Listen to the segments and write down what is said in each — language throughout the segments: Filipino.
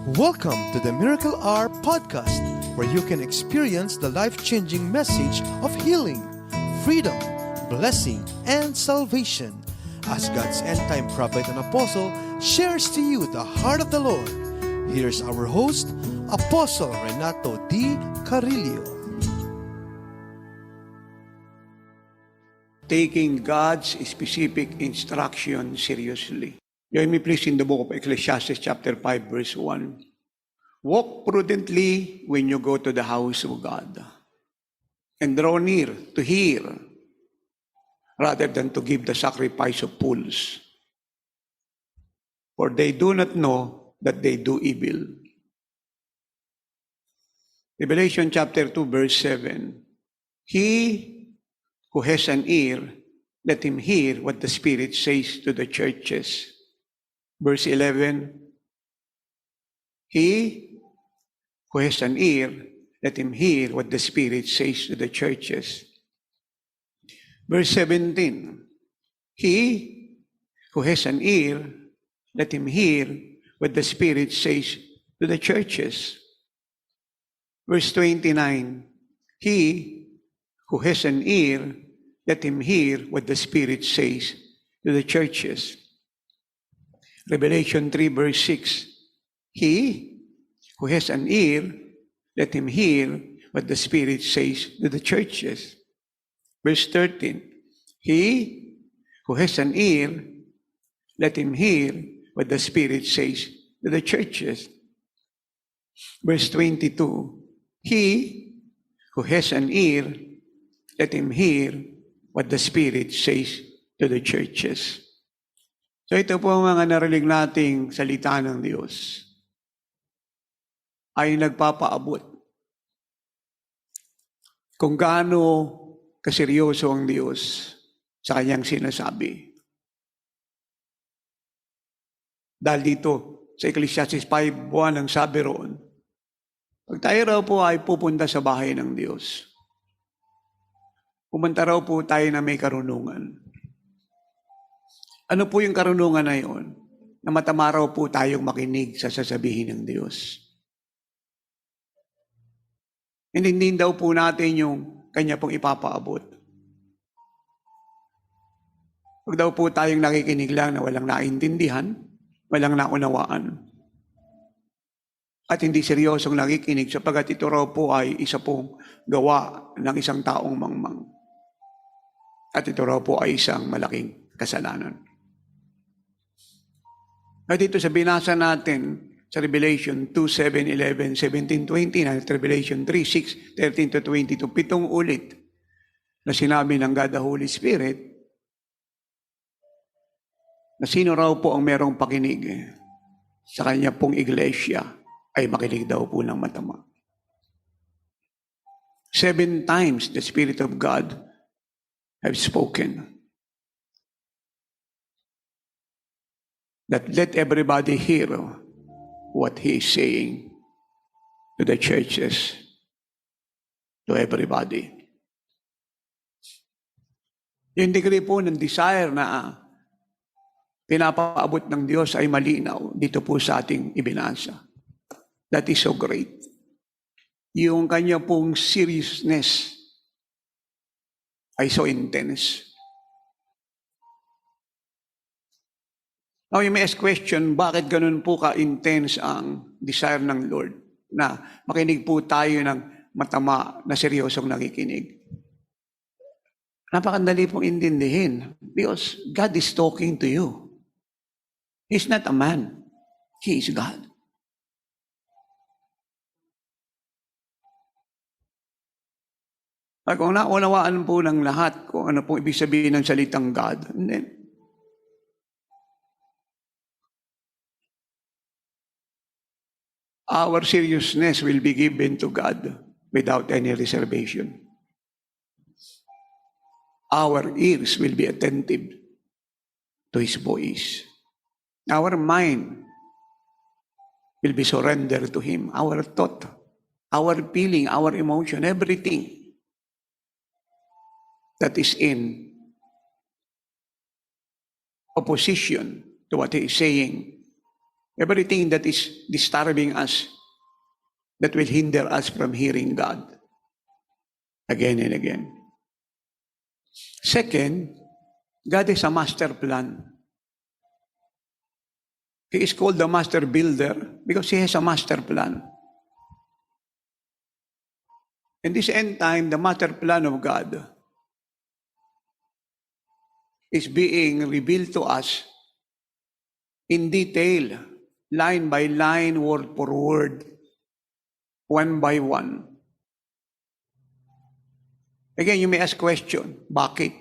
Welcome to the Miracle Hour podcast, where you can experience the life-changing message of healing, freedom, blessing, and salvation. As God's end-time prophet and apostle shares to you the heart of the Lord, here's our host, Apostle Renato D. Carrillo. Taking God's specific instruction seriously. Join me please in the book of Ecclesiastes chapter 5 verse 1. Walk prudently when you go to the house of God, and draw near to hear rather than to give the sacrifice of fools. For they do not know that they do evil. Revelation chapter 2 verse 7. He who has an ear, let him hear what the Spirit says to the churches. Verse 11, he who has an ear, let him hear what the Spirit says to the churches. Verse 17, he who has an ear, let him hear what the Spirit says to the churches. Verse 29, he who has an ear, let him hear what the Spirit says to the churches. Revelation 3 verse 6, he who has an ear, let him hear what the Spirit says to the churches. Verse 13, he who has an ear, let him hear what the Spirit says to the churches. Verse 22, he who has an ear, let him hear what the Spirit says to the churches. So ito po ang mga narinig nating salita ng Diyos ay nagpapaabot kung gaano kaseryoso ang Diyos sa kanyang sinasabi. Dahil dito, sa Ecclesiastes 5:1 ang sabi roon, pag tayo raw po ay pupunta sa bahay ng Diyos, pumunta raw po tayo na may karunungan. Ano po yung karunungan na yun? Na matama raw po tayong makinig sa sasabihin ng Diyos. Hindi daw po natin yung kanya pong ipapaabot. Huwag daw po tayong nakikinig lang na walang naintindihan, walang naunawaan. At hindi seryosong nakikinig sapagat ito raw po ay isa pong gawa ng isang taong mangmang. At ito raw po ay isang malaking kasalanan. At dito sa binasa natin sa Revelation 2, 7, 11, 17, 20, at Revelation 3, 6, 13 to 22, 7 ulit na sinabi ng God the Holy Spirit na sino raw po ang merong pakinig sa kanya pong iglesia ay makinig daw po ng matama. 7 times the Spirit of God have spoken that let everybody hear what He is saying to the churches, to everybody. Yung degree po ng desire na pinapaabot ng Diyos ay malinaw dito po sa ating ibinasa. That is so great. Yung kanya pong seriousness ay so intense. Now, you may ask question, bakit ganun po ka-intense ang desire ng Lord na makinig po tayo ng matama na seryosong nakikinig? Napakandali pong intindihin because God is talking to you. He's not a man. He is God. At kung naunawaan po ng lahat kung ano pong ibig sabihin ng salitang God, then our seriousness will be given to God without any reservation. Our ears will be attentive to His voice. Our mind will be surrendered to Him. Our thought, our feeling, our emotion, everything that is in opposition to what He is saying Everything that is disturbing us, that will hinder us from hearing God again and again. Second, God is a master plan. He is called the master builder because He has a master plan. In this end time, the master plan of God is being revealed to us in detail, line by line, word for word, one by one. Again, you may ask question, bakit?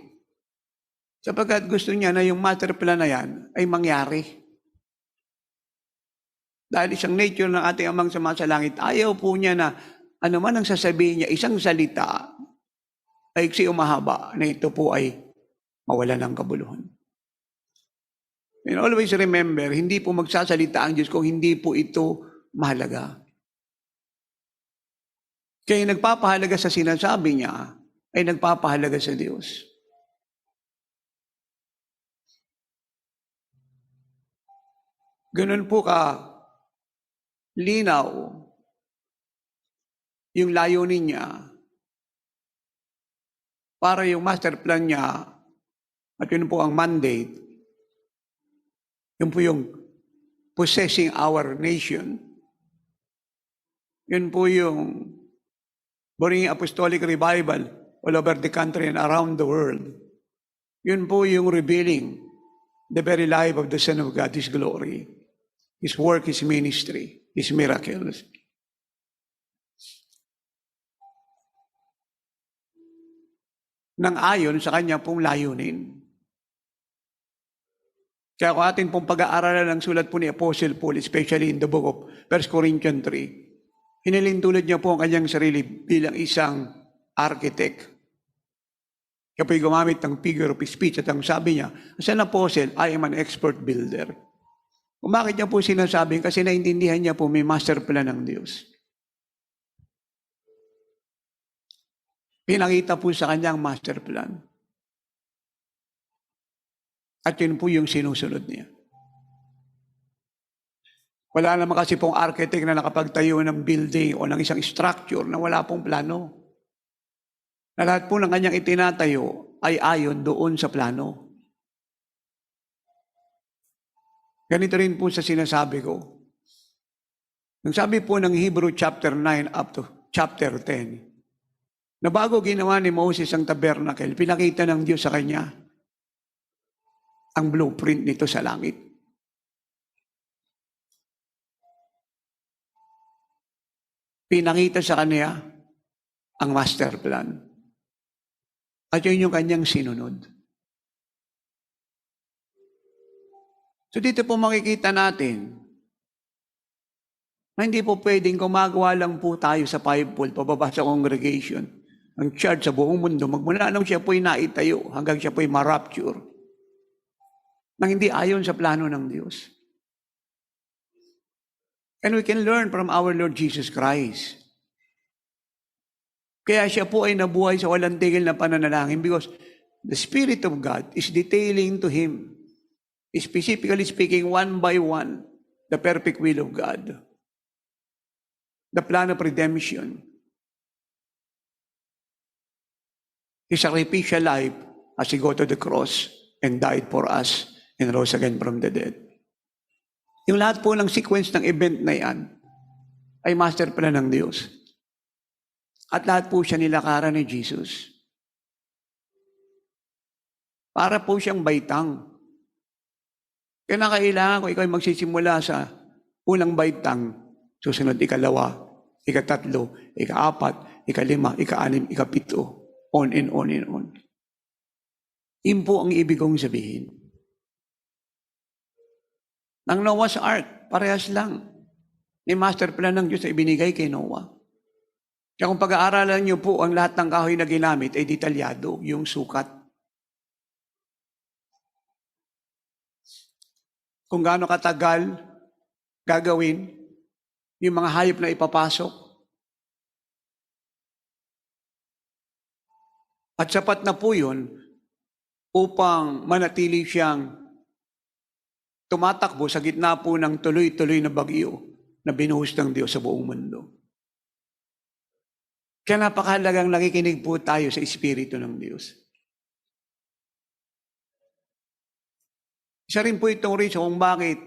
Sapagkat gusto niya na yung master plan na yan ay mangyari. Dahil isang nature ng ating amang sumasalangit, ayaw po niya na ano man ang sasabihin niya, isang salita ay iksi o mahaba na ito po ay mawala ng kabuluhan. And always remember, hindi po magsasalita ang Diyos kung hindi po ito mahalaga. Kaya nagpapahalaga sa sinasabi niya, ay nagpapahalaga sa Diyos. Ganun po ka linaw yung layunin niya para yung master plan niya at yun po ang mandate, yun po yung possessing our nation, yun po yung bringing apostolic revival all over the country and around the world. Yun po yung revealing the very life of the Son of God, His glory, His work, His ministry, His miracles. Nang ayon sa kanya pong layunin. Kaya kung atin pong pag-aaralan ng sulat po ni Apostle Paul, especially in the book of 1 Corinthians 3, hinilintulad niya po ang kanyang sarili bilang isang architect. Kaya po'y gumamit ng figure of speech at ang sabi niya, as an apostle, I am an expert builder. Kung bakit niya po sinasabi? Kasi naintindihan niya po may master plan ng Diyos. Pinakita po sa kanya ang master plan. At yun po yung sinusunod niya. Wala naman kasi pong architect na nakapagtayo ng building o ng isang structure na wala pong plano. Na lahat po ng kanyang itinatayo ay ayon doon sa plano. Ganito rin po sa sinasabi ko. Nang sabi po ng Hebrew chapter 9 up to chapter 10, na bago ginawa ni Moses ang tabernacle, pinakita ng Diyos sa kanya ang blueprint nito sa langit. Pinakita sa kanya ang master plan. At yun yung kanyang sinunod. So dito po makikita natin na hindi po pwedeng gumagawa lang po tayo sa fivefold, pababa sa congregation, ang church sa buong mundo, magmula nung siya po'y naitayo hanggang siya po'y ma-rapture, nang hindi ayon sa plano ng Diyos. And we can learn from our Lord Jesus Christ. Kaya siya po ay nabuhay sa walang tigil na pananalangin because the Spirit of God is detailing to Him, specifically speaking, one by one, the perfect will of God. The plan of redemption. His sacrificial life as He go to the cross and died for us and rose again from the dead. Yung lahat po ng sequence ng event na yan ay master plan ng Diyos. At lahat po siya nilakaran ni Jesus. Para po siyang baitang. Kaya kailangan kung ikaw ay magsisimula sa unang baitang, susunod ikalawa, ikatatlo, ikaapat, ikalima, ikaanim, ikapito, on and on and on. Yun po ang ibig kong sabihin. Ang Noah's Ark, parehas lang. May master plan ng Diyos na ibinigay kay Noah. Kaya kung pag-aaralan niyo po ang lahat ng kahoy na ginamit ay detalyado, yung sukat. Kung gaano katagal gagawin, yung mga hayop na ipapasok. At sapat na po yun upang manatili siyang tumatakbo sa gitna po ng tuloy-tuloy na bagyo na binuhos ng Diyos sa buong mundo. Kaya napakahalagang nakikinig po tayo sa Espiritu ng Diyos. Isa rin po itong reason kung bakit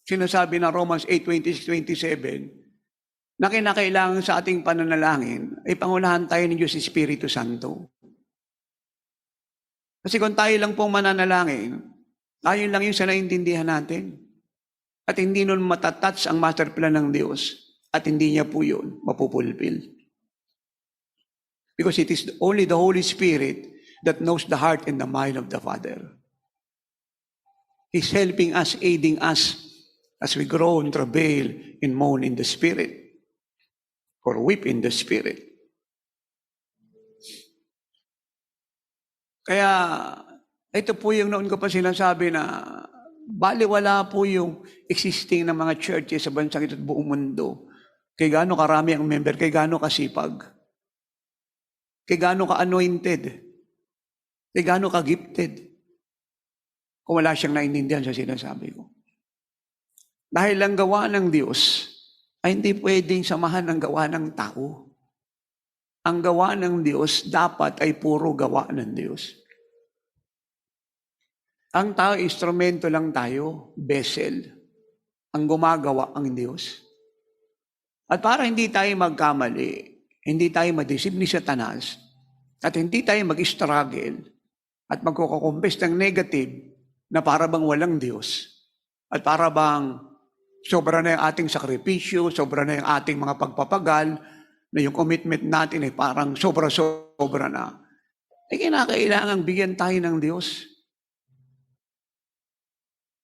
sinasabi ng Romans 8:26-27 na kinakailangan sa ating pananalangin ay pangunahan tayo ng Diyos Espiritu Santo. Kasi kung tayo lang pong mananalangin, tayo lang yung sa naintindihan natin. At hindi nun matatats ang master plan ng Diyos at hindi niya po yun mapupulpil. Because it is only the Holy Spirit that knows the heart and the mind of the Father. He's helping us, aiding us as we groan, travail, and moan in the Spirit or weep in the Spirit. Kaya ito po yung noon ko pa sinasabi na baliwala po yung existing ng mga churches sa bansang ito at buong mundo. Kay gaano karami ang member, kay gaano kasipag, kay gaano ka-anointed, kay gaano ka-gifted. Kung wala siyang naintindihan sa sinasabi ko. Dahil ang gawa ng Diyos ay hindi pwedeng samahan ang gawa ng tao. Ang gawa ng Diyos dapat ay puro gawa ng Diyos. Ang tao, instrumento lang tayo, vessel. Ang gumagawa ang Diyos. At para hindi tayo magkamali, hindi tayo madisip ni Satanas, at hindi tayo mag-struggle, at magkukumpes ng negative na para bang walang Diyos, at para bang sobra na yung ating sakripisyo, sobra na yung ating mga pagpapagal, na yung commitment natin ay parang sobra-sobra na, ay kinakailangan bigyan tayo ng Diyos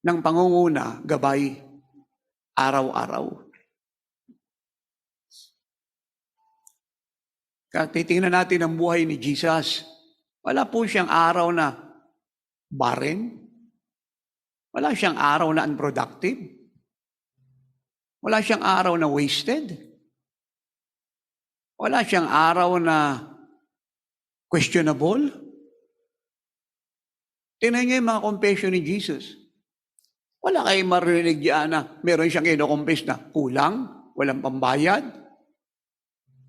ng pangunguna, gabay, araw-araw. Kaya titingnan natin ang buhay ni Jesus. Wala po siyang araw na barren. Wala siyang araw na unproductive. Wala siyang araw na wasted. Wala siyang araw na questionable. Tingnan niyo yung mga confession ni Jesus. Wala kayong marinig diyan na meron siyang kino-confess na kulang, walang pambayad,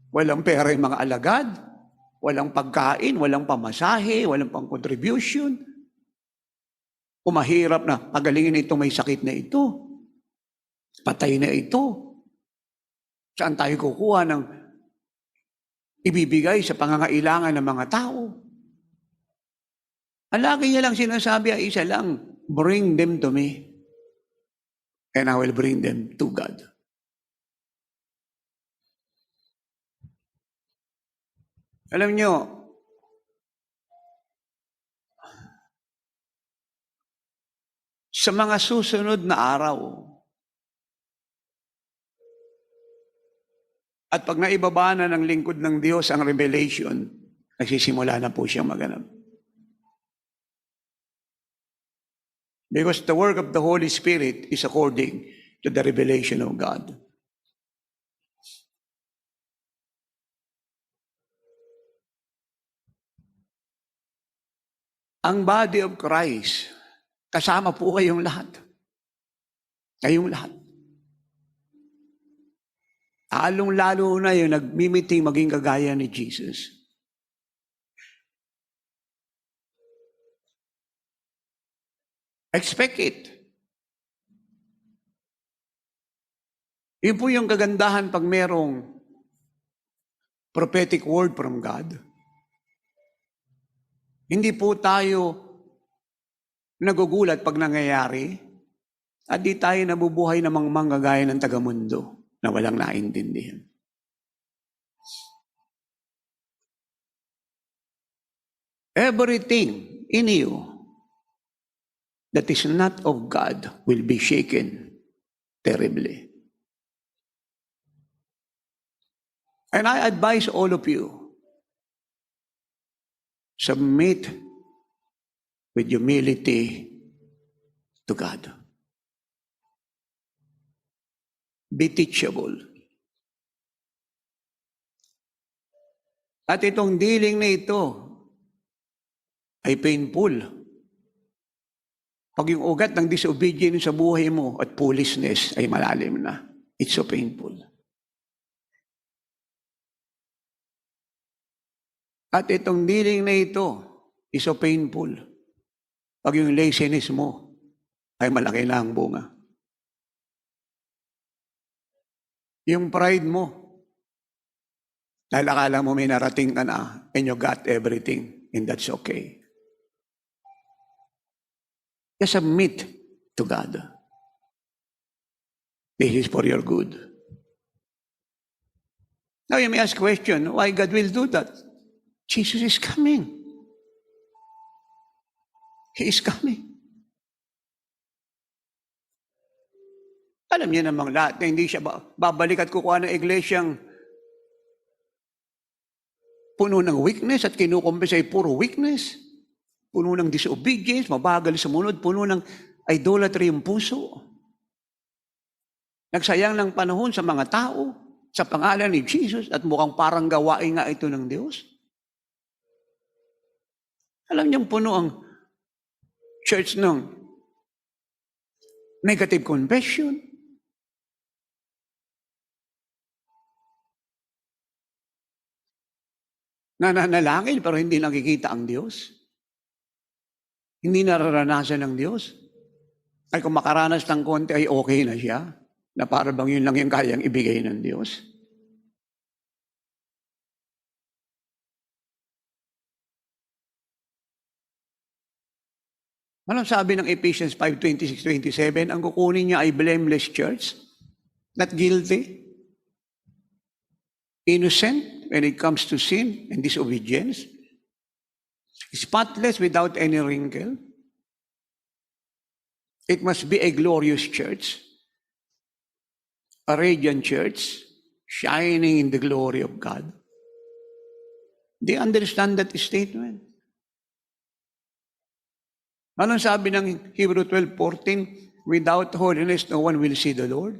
walang pera yung mga alagad, walang pagkain, walang pamasahe, walang pang-contribution. Umahirap na pagalingin ito, may sakit na ito, patay na ito. Saan tayo kukuha ng ibibigay sa pangangailangan ng mga tao? Ang lagi niya lang sinasabi ay isa lang, bring them to me, and I will bring them to God. Alam nyo, sa mga susunod na araw, at pag naibaba na ng lingkod ng Diyos ang revelation, nagsisimula na po siyang maganap. Because the work of the Holy Spirit is according to the revelation of God. Ang body of Christ, kasama po kayong lahat. Kayong lahat. Lalong-lalo na yung nagmimiting maging kagaya ni Jesus. Expect it. Yun po yung kagandahan pag merong prophetic word from God. Hindi po tayo nagugulat pag nangyayari at di tayo nabubuhay na manggagaya ng tagamundo na walang naintindihan. Everything in you that is not of God will be shaken terribly. And I advise all of you, submit with humility to God. Be teachable. At itong dealing na ito ay painful. Pag yung ugat ng disobedience sa buhay mo at foolishness ay malalim na. It's so painful. At itong dealing na ito is so painful. Pag yung laziness mo ay malaki na ang bunga. Yung pride mo, dahil akala mo may narating ka na and you got everything and that's okay. Just submit to God. This is for your good. Now you may ask question, why God will do that? Jesus is coming. He is coming. Alam niya namang lahat na hindi siya babalik at kukuha ng iglesyang puno ng weakness at kinukumpisa ay puro weakness. Puno ng disobedience, mabagal sumunod, puno ng idolatry yung puso. Nagsayang ng panahon sa mga tao, sa pangalan ni Jesus, at mukhang parang gawain nga ito ng Diyos. Alam niyang puno ang church ng negative confession. Nananalangin pero hindi nakikita ang Diyos. Hindi nararanasan ng Diyos. Ay kung makaranas ng konti ay okay na siya. Na para bang yun lang yung kayang ibigay ng Diyos. Anong sabi ng Ephesians 5:26-27? Ang kukunin niya ay blameless church, not guilty, innocent when it comes to sin and disobedience, spotless without any wrinkle. It must be a glorious church, a radiant church, shining in the glory of God. Do you understand that statement? Anong sabi ng Hebrew 12:14? Without holiness, no one will see the Lord.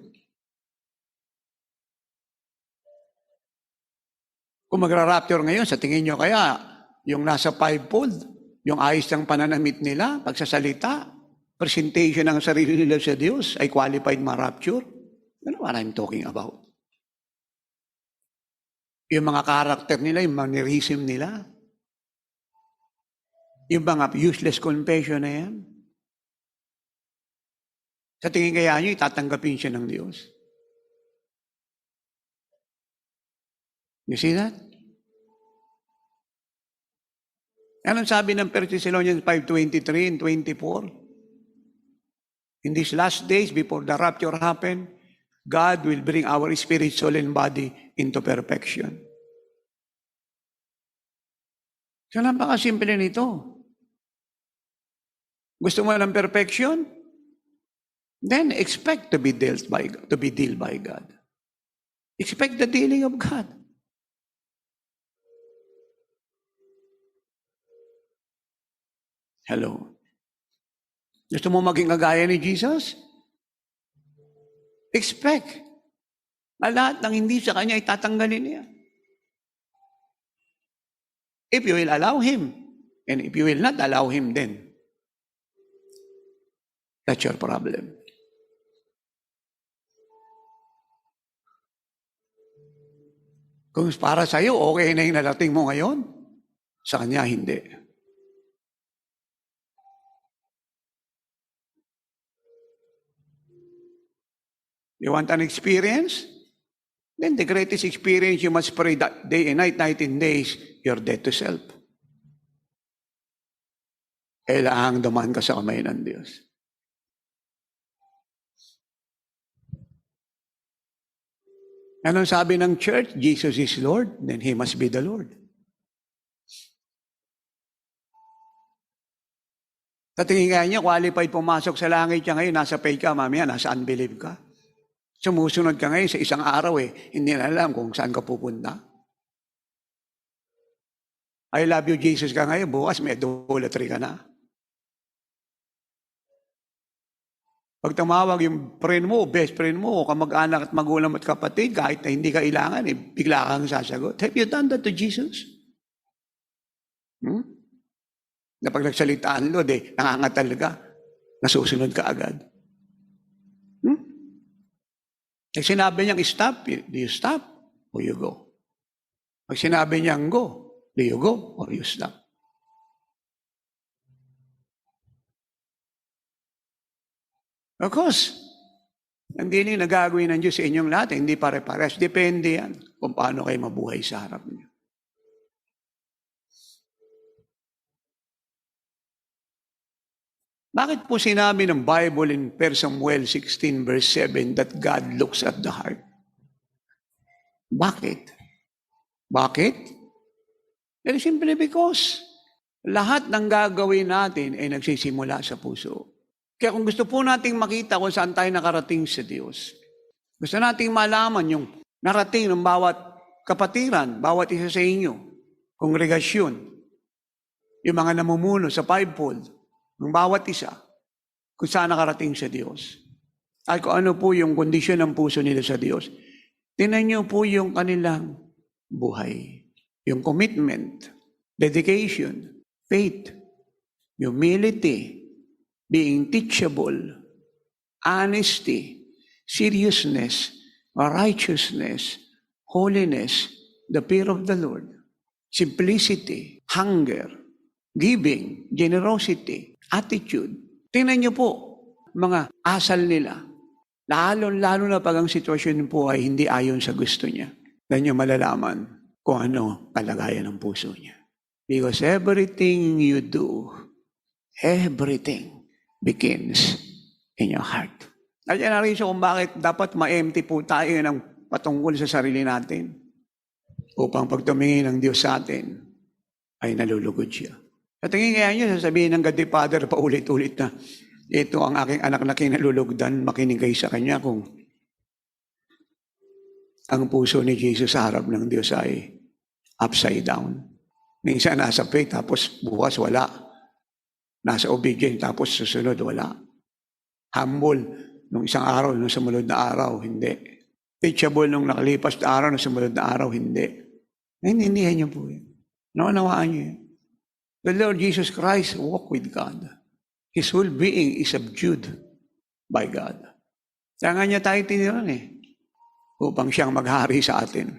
Kung magra-rapture ngayon, sa tingin nyo kaya, yung nasa fivefold, yung ayos ng pananamit nila, pagsasalita, presentation ng sarili nila sa Diyos, ay qualified ma-rapture? You know what I'm talking about? Yung mga karakter nila, yung mannerism nila, yung mga useless confession na yan. Sa tingin kaya nyo, itatanggapin siya ng Diyos. You see that? Anong sabi ng 1 Thessalonians 5:23 and 24? In these last days, before the rapture happen, God will bring our spirit, soul, and body into perfection. So, napakasimple nito. Gusto mo ng perfection? Then expect to be dealt by God. Expect the dealing of God. Hello. Gusto mo maging kagaya ni Jesus? Expect. Lahat ng hindi sa kanya itatanggalin niya. If you will allow Him, and if you will not allow Him, then that's your problem. Kung para sa'yo, okay na yung narating mo ngayon, sa kanya hindi. You want an experience? Then the greatest experience you must pray that day and night and days, you're dead to self. Kailangang dumaan ka sa kamay ng Diyos. Anong sabi ng church? Jesus is Lord, then He must be the Lord. Sa tingin kaya niya, qualified pumasok sa langit niya ngayon, nasa faith ka, mamaya, nasa unbelief ka. Sumusunod ka ngayon sa isang araw hindi na alam kung saan ka pupunta. I love you, Jesus ka ngayon, bukas may idolatry ka na. Pag tumawag yung friend mo, best friend mo, kamag-anak at magulang at kapatid, kahit na hindi ka ilangan, bigla kang sasagot. Have you done that to Jesus? Na pag nagsalitaan, Lord, nangangatal ka. nasusunod ka agad. Pag sinabi niyang stop, do you stop or you go? Pag sinabi niyang go, do you go or you stop? Of course, hindi na nagagawin ng Diyos sa inyong lahat, hindi pare-pares. Depende yan kung paano kayo mabuhay sa harap niyo. Bakit po sinabi ng Bible in 1 Samuel 16 verse 7 that God looks at the heart? Bakit? Bakit? Very simply because lahat ng gagawin natin ay nagsisimula sa puso. Kaya kung gusto po nating makita kung saan tayo nakarating sa Diyos, gusto nating malaman yung narating ng bawat kapatiran, bawat isa sa inyo, kongregasyon, yung mga namumuno sa fivefold, ng bawat isa, kung saan nakarating sa Diyos. At kung ano po yung kondisyon ng puso nila sa Diyos. Tingnan niyo po yung kanilang buhay. Yung commitment, dedication, faith, humility, being teachable, honesty, seriousness, righteousness, holiness, the fear of the Lord, simplicity, hunger, giving, generosity, attitude. Tingnan niyo po, mga asal nila. Lalo na pag ang sitwasyon po ay hindi ayon sa gusto niya. Doon niyo malalaman kung ano kalagayan ng puso niya. Because everything you do, everything begins in your heart. At yan ang reason kung bakit dapat ma-empty po tayo ng patungkol sa sarili natin. Upang pag tumingin ng Diyos sa atin, ay nalulugod siya. At tingin kaya niyo, sasabihin ng God the Father paulit-ulit na, ito ang aking anak na kinalulugdan, makinig kayo sa kanya kung ang puso ni Jesus sa harap ng Diyos ay upside down. Minsan nasa faith, tapos bukas wala. Nasa obedient, tapos susunod wala. Humble, nung isang araw, nung sumunod na araw, hindi. Teachable, nung nakalipas na araw, nung sumunod na araw, hindi. Naintindihan niyo po yun. Naunawaan niyo yun. The Lord Jesus Christ walked with God. His whole being is subdued by God. Kaya nga niya tayo tiniran upang siyang maghari sa atin.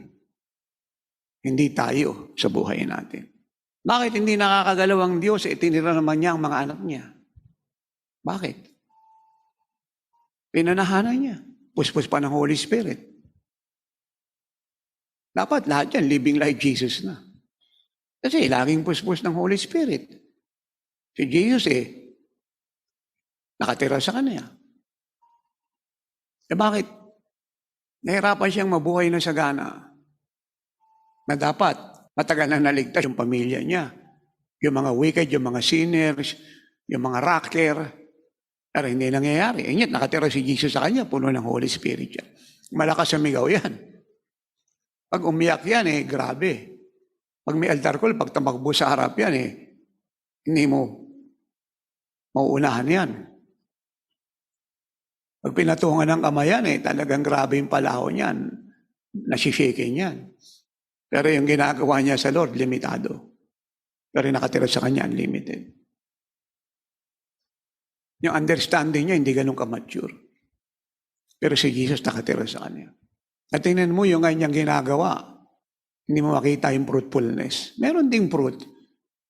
Hindi tayo sa buhay natin. Bakit hindi nakakagalaw ang Diyos? Tinira naman niya ang mga anak niya. Bakit? Pinanahanan niya. Puspos pa ng Holy Spirit. Dapat lahat yan, living like Jesus na. Kasi laging puspos ng Holy Spirit. Si Jesus nakatira sa kanya. Bakit? Nahirapan siyang mabuhay na sagana. Na dapat matagal na naligtas yung pamilya niya. Yung mga wicked, yung mga sinners, yung mga rocker. Pero hindi nangyayari. Ngayon, nakatira si Jesus sa kanya, puno ng Holy Spirit siya. Malakas sa migaw yan. Pag umiyak yan, grabe. Pag may altar call, pag tamakbo sa harap yan, hindi mo mauunahan yan. Pag pinatungan ng kamay yan, talagang grabe yung palahon yan. Nasishaken yan. Pero yung ginagawa niya sa Lord, limitado. Pero yung nakatira sa kanya, unlimited. Yung understanding niya, hindi ganun ka-mature. Pero si Jesus nakatira sa kanya. At tingnan mo yung kanyang ginagawa. Hindi mo makita yung fruitfulness. Meron ding fruit,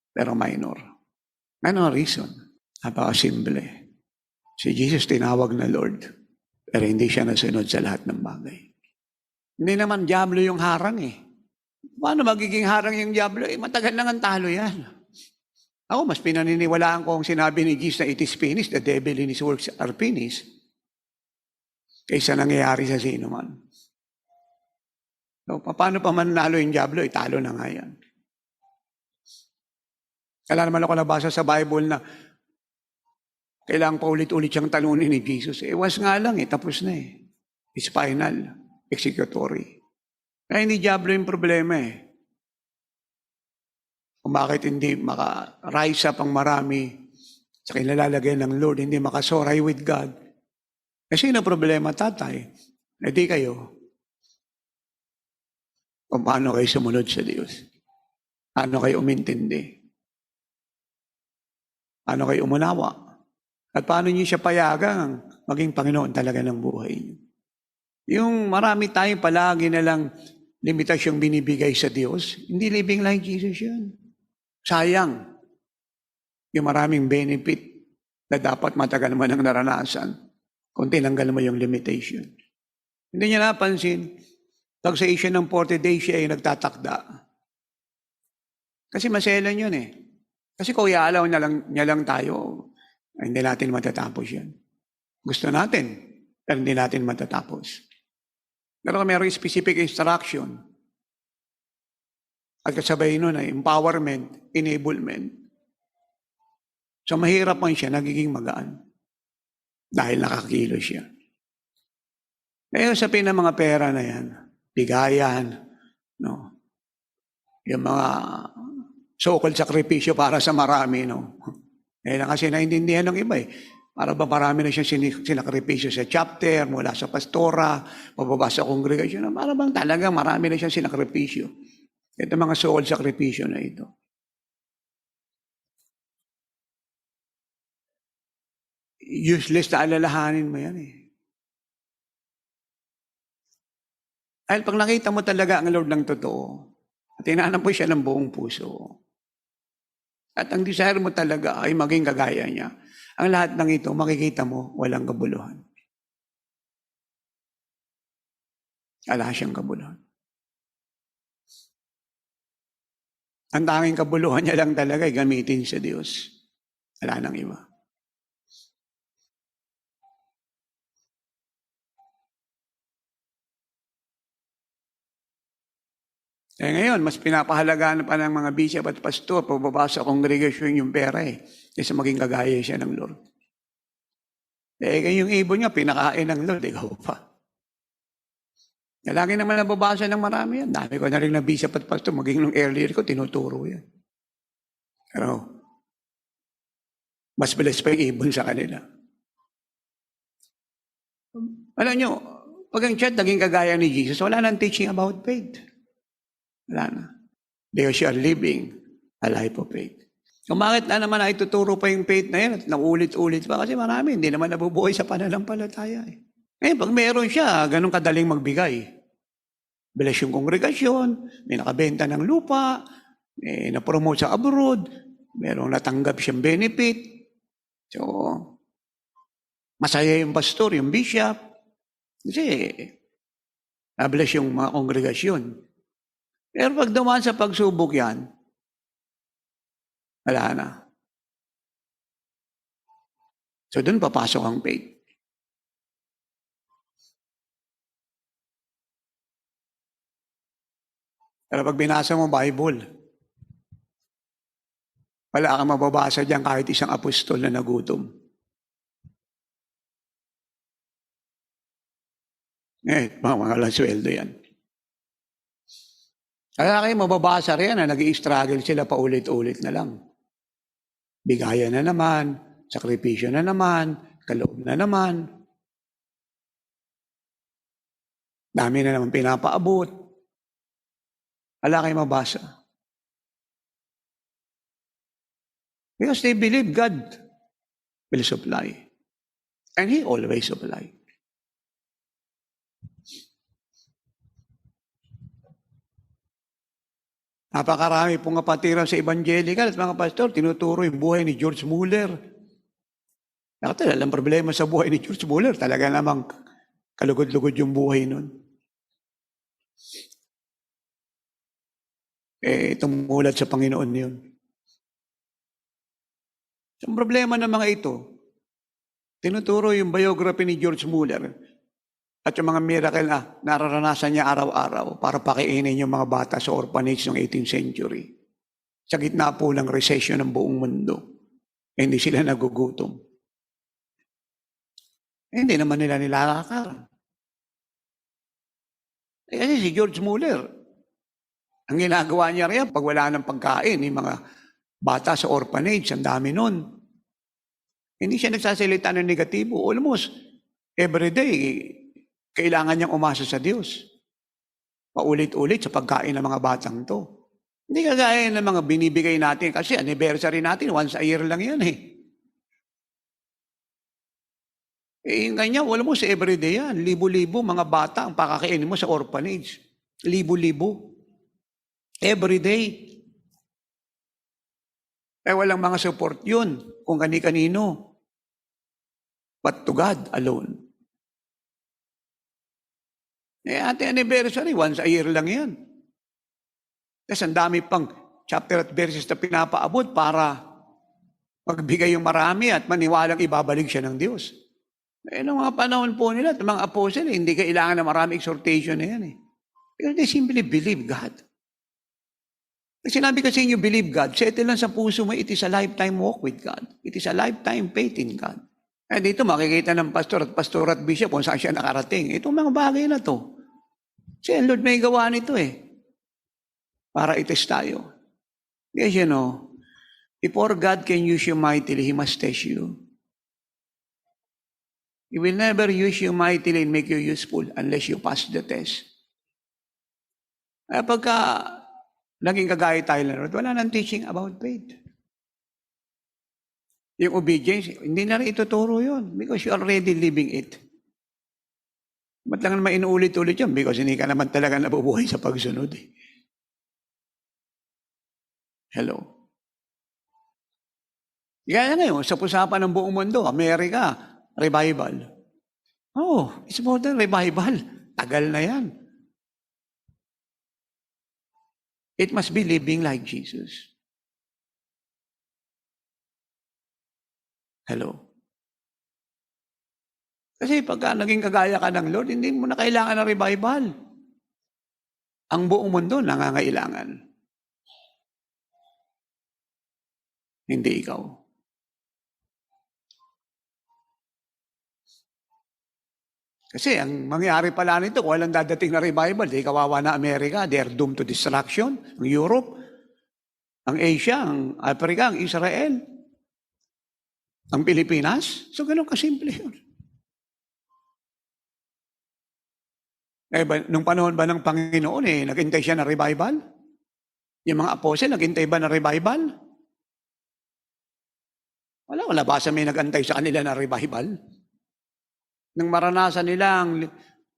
pero minor. Minor reason. Napakasimple. Si Jesus tinawag na Lord, pero hindi siya nasunod sa lahat ng bagay. Hindi naman diablo yung harang Paano magiging harang yung diablo? Matagal lang ang talo yan. Ako, mas pinaniniwalaan ko ang sinabi ni Jesus na it is finished, the devil and his works are finished, kaysa nangyayari sa sino man. So, paano pa man nalo yung diablo? Talo na nga yan. Kala naman ako nabasa sa Bible na kailangan pa ulit-ulit siyang talunin ni Jesus. Was nga lang tapos na It's final, executory. Kaya hindi diablo yung problema Kung bakit hindi maka-rise up ang marami sa kinalalagay ng Lord, hindi makasoray with God. Kasi na problema, tatay? Di kayo. Kung paano kayo sumunod sa Diyos. Paano kayo umintindi. Paano kayo umunawa. At paano niyo siya payagang maging Panginoon talaga ng buhay niyo? Yung marami tayong palagi na lang limitasyong binibigay sa Diyos, hindi living like Jesus yan. Sayang. Yung maraming benefit na dapat matagal mo nang naranasan kung tinanggal mo yung limitation. Hindi niya napansin, taxation ng 40 days siya ay nagtatakda. Kasi maselan yun eh. Kasi kung iaalaw niya lang tayo, ay hindi natin matatapos yan. Gusto natin, pero hindi natin matatapos. Pero kung mayroong specific instruction, at kasabay nun ay empowerment, enablement. So mahirap man siya, nagiging magaan. Dahil nakakilo siya. Kaya usapin ng mga pera na yan, bigayan, no? Yung mga so-called sakripisyo para sa marami, no? Eh lang kasi naintindihan ng iba eh. Para ba marami na siyang sinakripisyo sa chapter, mula sa pastora, pababa sa kongregasyon. Para bang talaga marami na siyang sinakripisyo. Ito mga so-called sakripisyo na ito. Useless na alalahanin mo yan eh. Dahil pag nakita mo talaga ang Lord ng totoo, at inaanap mo siya ng buong puso, at ang desire mo talaga ay maging kagaya niya, ang lahat ng ito, makikita mo, walang kabuluhan. Wala siyang kabuluhan. Ang tanging kabuluhan niya lang talaga ay gamitin sa Diyos. Wala nang iba. Eh ngayon, mas pinapahalagaan pa ng mga bishop at pastor, pababa sa kongregasyon yung pera eh, kaysa maging kagaya siya ng Lord. Eh yung ibon niya, pinakain ng Lord, ikaw pa. Lagi naman nababasa ng marami yan. Dami ko na rin na bishop at pastor, maging nung earlier ko, tinuturo yan. Pero, mas bilis pa yung ibon sa kanila. Alam nyo, pag ang church naging kagaya ni Jesus, wala nang teaching about faith. Wala na. Because you are living a life of faith. Kung bakit na naman ay tuturo pa yung faith na yan at naulit-ulit pa kasi marami, hindi naman nabubuhay sa pananampalataya eh. Eh, pag meron siya, ganun kadaling magbigay. Bilis yung kongregasyon, may nakabenta ng lupa, may na-promote sa abroad, merong natanggap siyang benefit. So, masaya yung pastor, yung bishop. Kasi, nabilis yung mga kongregasyon. Pero pag dumaan sa pagsubok yan, wala na. So doon papasok ang faith. Pero pag binasa mo Bible, wala kang mababasa dyan kahit isang apostol na nagutom. Mga lasweldo yan. Kaya kayo mababasa rin na nag-i-struggle sila paulit-ulit na lang. Bigayan na naman, sakripisyo na naman, kaloob na naman. Dami na naman pinapaabot. Wala kayo mabasa. Because they believe God will supply. And He always supply. Napakarami pong kapatiran sa evangelical at mga pastor, tinuturo yung buhay ni George Muller. Nakatala, ang problema sa buhay ni George Muller, talaga namang kalugod-lugod yung buhay nun. Tumulat sa Panginoon yun. Ang problema ng mga ito, tinuturo yung biography ni George Muller, at yung mga miracle na nararanasan niya araw-araw para pakiinin yung mga bata sa orphanage ng 18th century. Sa gitna po ng recession ng buong mundo. Hindi sila nagugutom. Hindi naman nila nilalakaran. Kasi si George Muller, ang ginagawa niya rin, pag wala ng pagkain, yung mga bata sa orphanage, ang dami nun. Hindi siya nagsasalita ng negatibo. Almost every day, kailangan niyang umasa sa Diyos. Paulit-ulit sa pagkain ng mga batang to. Hindi kagaya ng mga binibigay natin kasi anniversary natin, once a year lang yan eh. Yung kanya, wala mo sa everyday yan. Libo-libo mga bata ang pakakainin mo sa orphanage. Libo-libo. Everyday. Walang mga support yun kung kani-kanino. But to God alone. Ate anniversary, once a year lang yan. Tapos ang dami pang chapter at verses na pinapaabot para magbigay yung marami at maniwalang ibabalik siya ng Diyos. Noong mga panahon po nila, mga apostle, hindi kailangan na marami exhortation na yan. Because they simply believe God. Pag sinabi kasi inyo, believe God, settle lang sa puso mo, it is a lifetime walk with God. It is a lifetime faith in God. Dito makikita ng pastor at bishop kung saan siya nakarating. Itong mga bagay na to. Si Lord may gawa nito para itest tayo. Because before God can use you mightily, He must test you. He will never use you mightily and make you useful unless you pass the test. Pagka naging kagaya tayo na Lord, wala nang teaching about faith. Yung obedience, hindi na rin ituturo yun because you're already living it. Ba't lang naman inuulit-ulit yun? Because hindi ka naman talaga nabubuhay sa pagsunod. Hello? Kaya ngayon, sa pusapan ng buong mundo, Amerika, revival. It's more than revival. Tagal na yan. It must be living like Jesus. Hello? Kasi pagka naging kagaya ka ng Lord, hindi mo na kailangan ng revival. Ang buong mundo nangangailangan. Hindi ikaw. Kasi ang mangyari pala nito, kung walang dadating na revival, di kawawa na Amerika, they are doomed to destruction. Ang Europe, ang Asia, ang Africa, ang Israel, ang Pilipinas. So, ganun kasimple yun. Nung panahon ba ng Panginoon, naghintay siya na revival? Yung mga apostle, naghintay ba na revival? Wala ba sa may nagantay sa kanila na revival? Nang maranasan nila ang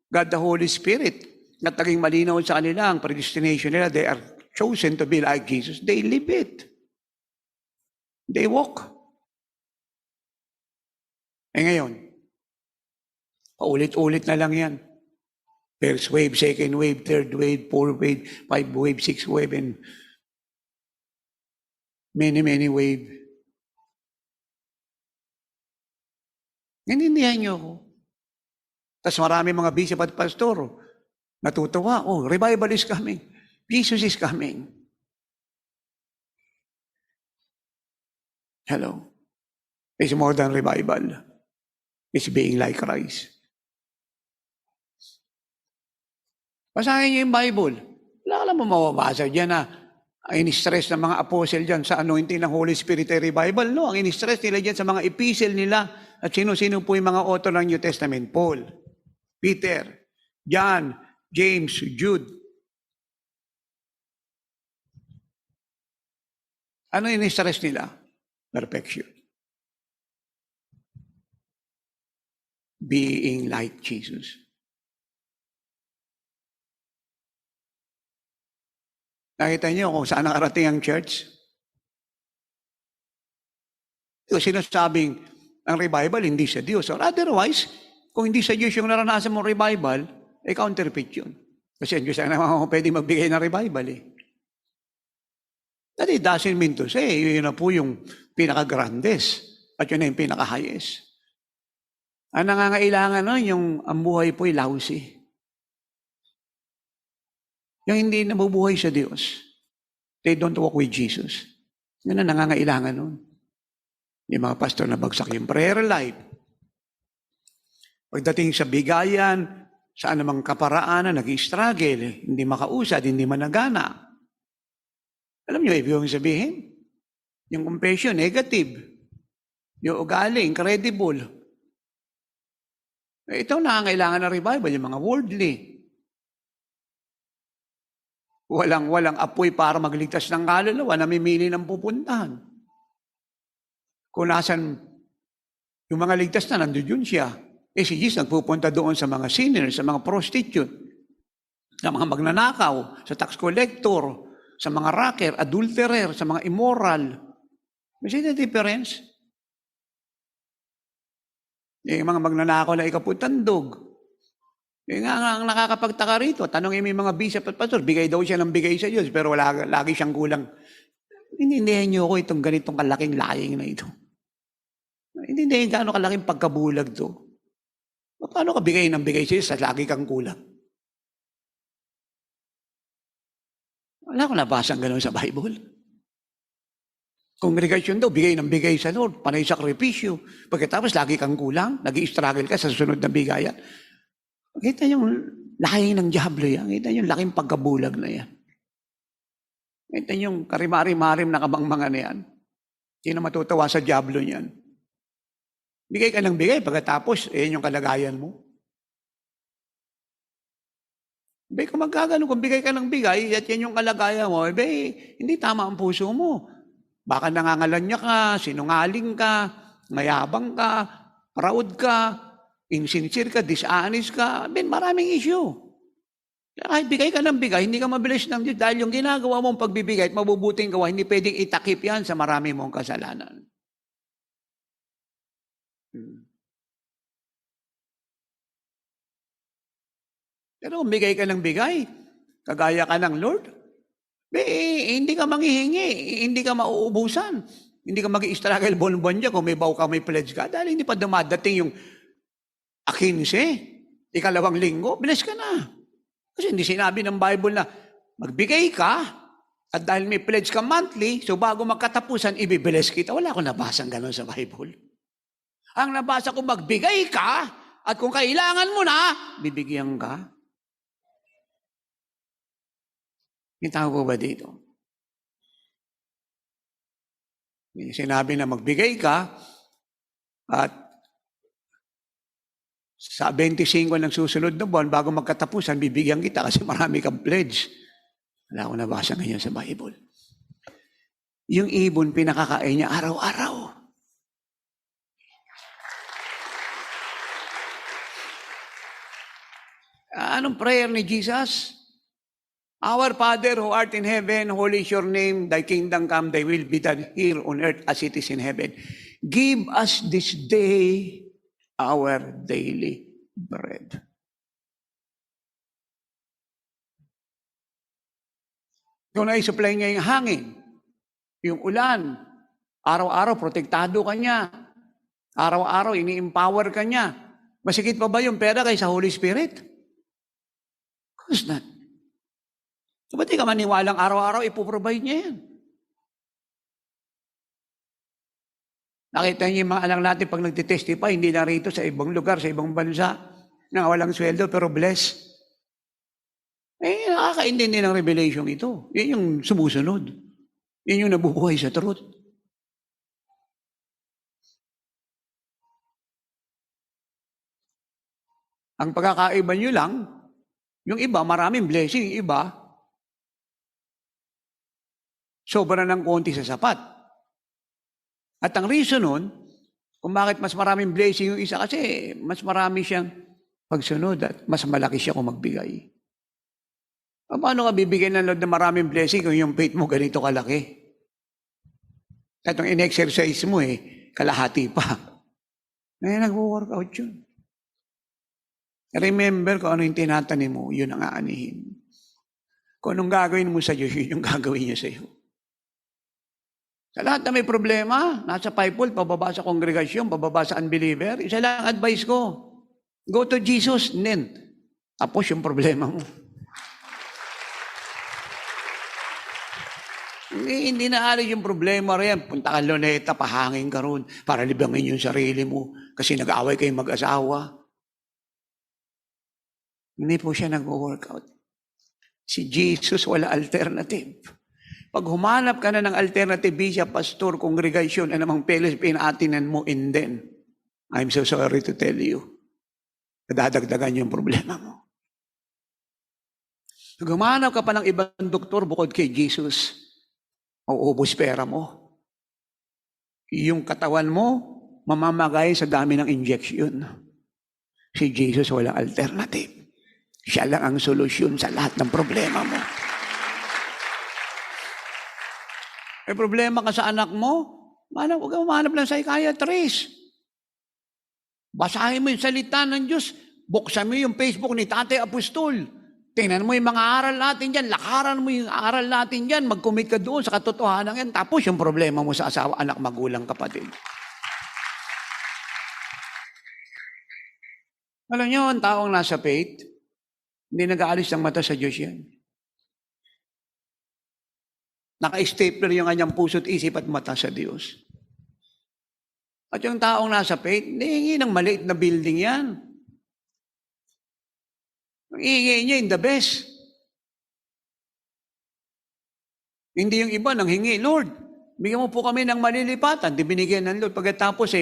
God the Holy Spirit, na taging malinaw sa kanila, ang predestination nila, they are chosen to be like Jesus. They live it. They walk. Ngayon, paulit-ulit na lang yan. First wave, second wave, third wave, fourth wave, five wave, six wave, and many wave. Nanindihan niyo ako. Tapos marami mga bishop at pastor, natutuwa, revival is coming. Jesus is coming. Hello. It's more than revival. It's being like Christ. Basahin niyo yung Bible. Wala ka lang mo mababasa dyan na ang in-stress ng mga apostle dyan sa anointing ng Holy Spirit ay revival. No, ang in-stress nila dyan sa mga epistle nila at sino-sino po yung mga author ng New Testament. Paul, Peter, John, James, Jude. Ano yung in-stress nila? Perfection. Being like Jesus. Nakita niyo kung saan nakarating ang church? Ito sinasabing ang revival hindi sa Diyos. Or otherwise, kung hindi sa Diyos yung naranasan mong revival, counterfeit yun. Kasi ang Diyos ang naman pwede magbigay ng revival That it doesn't mean to say, yun na po yung pinaka-grandes at yun na yung pinaka-highest. Ang nangangailangan nun, yung ang buhay po'y lousy. Yung hindi nabubuhay sa Diyos, they don't walk with Jesus. Yun ang nangangailangan nun. Yung mga pastor na bagsak yung prayer life. Pagdating sa bigayan, sa anumang kaparaanan, nag-struggle, hindi makausad, hindi managana. Alam niyo, ibig yung sabihin? Yung confession, negative. Yung ugali, incredible. Ito nangangailangan ng revival, yung mga worldly. Walang apoy para magligtas ng kaluluwa, namimili ng pupuntahan. Kung nasan yung mga ligtas na, nandun yun siya. Si Jesus nagpupunta doon sa mga sinners, sa mga prostitute, sa mga magnanakaw, sa tax collector, sa mga racker, adulterer, sa mga immoral. You see the difference? Yung mga magnanakaw na ikaputandog. Ang nakakapagtaka rito, tanongin mo yung mga bishop at pastor, bigay daw siya ng bigay sa Diyos, pero lagi siyang kulang. Inindihan niyo ako itong ganitong kalaking lying na ito. Inindihan gaano kalaking pagkabulag to. Paano ka bigay ng bigay sa Diyos sa lagi kang kulang? Wala ko nabasang gano'n sa Bible. Kongregasyon daw, bigay ng bigay sa Lord, panay sakripisyo. Pagkatapos, lagi kang kulang, nag-i-struggle ka sa sunod na bigayan. Kita yung laking ng diablo yan. Kita yung laking pagkabulag na yan. Kita yung karimari-marim na kabangmangan na yan. Hindi na matutuwa sa diablo niyan. Bigay ka ng bigay, pagkatapos, yung kalagayan mo. Kung magkagano, kung bigay ka ng bigay, at yan yung kalagayan mo, hindi tama ang puso mo. Baka nangangalanya ka, sinungaling ka, mayabang ka, proud ka, insincere ka, dishonest ka, maraming issue. Kahit bigay ka ng bigay, hindi ka mabilis ng Diyos dahil yung ginagawa mong pagbibigay at mabubuting gawa, hindi pwedeng itakip yan sa marami mong kasalanan. Pero kung bigay ka ng bigay, kagaya ka ng Lord, hindi ka manghihingi, hindi ka mauubusan, hindi ka mag-i-struggle bon-bon dyan kung may baw ka, may pledge ka, dahil hindi pa dumadating yung 15, ikalawang linggo, bless ka na. Kasi hindi sinabi ng Bible na magbigay ka, at dahil may pledge ka monthly, so bago magkatapusan, ibibless kita. Wala akong nabasang gano'n sa Bible. Ang nabasa ko, magbigay ka, at kung kailangan mo na, bibigyan ka. Kita ko ba dito? Sinabi na magbigay ka, at sa 25 ng susunod na buwan, bago magkatapusan, bibigyan kita kasi marami kang pledge. Wala akong nabasa ngayon sa Bible. Yung ibon, pinakakain niya araw-araw. Anong prayer ni Jesus? Our Father who art in heaven, holy is your name, thy kingdom come, thy will be done here on earth as it is in heaven. Give us this day our daily bread. Kung na-supply niya yung hangin, yung ulan, araw-araw protektado ka niya, araw-araw ini-empower ka niya. Masigit pa ba yung pera kaysa Holy Spirit? Of course not. So, ba't di ka maniwalang araw-araw ipoprovide niya yan? Nakita niyo yung mga anak natin pag nagtitestify, hindi na rito sa ibang lugar, sa ibang bansa, na walang sweldo pero blessed. Nakakaintindi ng revelation ito. Yan yung sumusunod. Yan yung nabubuhay sa truth. Ang pagkakaiba nyo lang, yung iba, maraming blessing, yung iba, sobra ng konti sa sapat. At ang reason nun, kung bakit mas maraming blessing yung isa, kasi mas marami siyang pagsunod at mas malaki siya kung magbigay. Paano ka bibigyan ng Lord na maraming blessing kung yung faith mo ganito kalaki? At yung in-exercise mo kalahati pa. Nag-workout yun. Remember kung ano yung tinatanim mo, yun ang aanihin. Kung anong gagawin mo sa Diyos, yun yung gagawin niya sa iyo. Sa lahat na may problema, nasa Bible, pababa sa kongregasyon, pababa sa unbeliever, isa lang advice ko, go to Jesus, then, tapos yung problema mo. Hindi na alis yung problema rin. Punta ka Luneta, pahangin ka ron para libangin yung sarili mo kasi nag-aaway kayong mag-asawa. Hindi po siya nag-workout. Si Jesus, wala alternative. Pag humanap ka na ng alternative, siya, pastor, kongregasyon, anumang peles, pinatinan mo, and then, I'm so sorry to tell you, nadadagdagan yung problema mo. Pag humanap ka pa ng ibang doktor bukod kay Jesus, mauubos pera mo. Yung katawan mo, mamamagay sa dami ng injection. Si Jesus walang alternative. Siya lang ang solusyon sa lahat ng problema mo. May problema ka sa anak mo, huwag kang umanap ng psychiatrist. Basahin mo yung salita ng Diyos. Buksan mo yung Facebook ni Tatay Apostol. Tingnan mo yung mga aral natin dyan. Lakaran mo yung aral natin dyan. Mag-commit ka doon sa katotohanan yan. Tapos yung problema mo sa asawa, anak, magulang, kapatid. Alam niyo, ang taong nasa faith, hindi nag-aalis ng mata sa Diyos yan. Naka-stapler yung kanyang puso't isip at mata sa Diyos. At yung taong nasa faith, hihingi ng maliit na building yan. Ang hihingi niya in the best. Hindi yung iba nang hingi, Lord, bigyan mo po kami ng malilipatan. Di binigyan ng Lord. Pagkatapos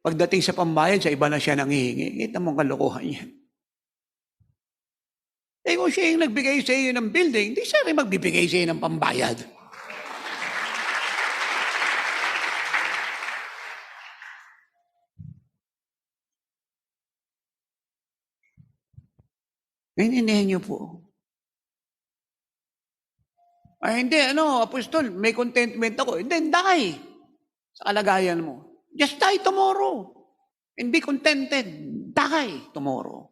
pagdating sa pambayad, sa iba na siya nang hihingi. Kita mo ang kalokohan niya. Kung siya yung nagbigay sa iyo ng building, di siya rin magbibigay sa iyo ng pambayad. Naintindihan niyo po. Ay, hindi, Apostol, may contentment ako. Hindi, die sa kalagayan mo. Just die tomorrow. And be contented. Die tomorrow.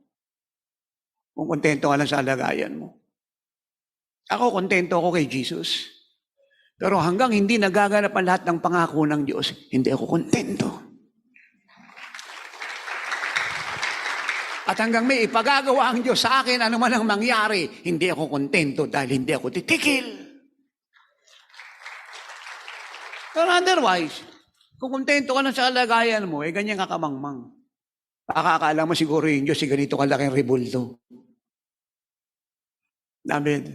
Kung kontento ka lang sa kalagayan mo. Ako, kontento ako kay Jesus. Pero hanggang hindi nagaganap ang lahat ng pangako ng Diyos, hindi ako kontento. At hanggang may ipagagawa ang Diyos sa akin, ano man ang mangyari, hindi ako kontento dahil hindi ako titikil. Pero otherwise, kung kontento ka lang sa kalagayan mo, ganyan ka kamangmang. Pakakala mo siguro yung Diyos, ganito kalaking rebulto. David,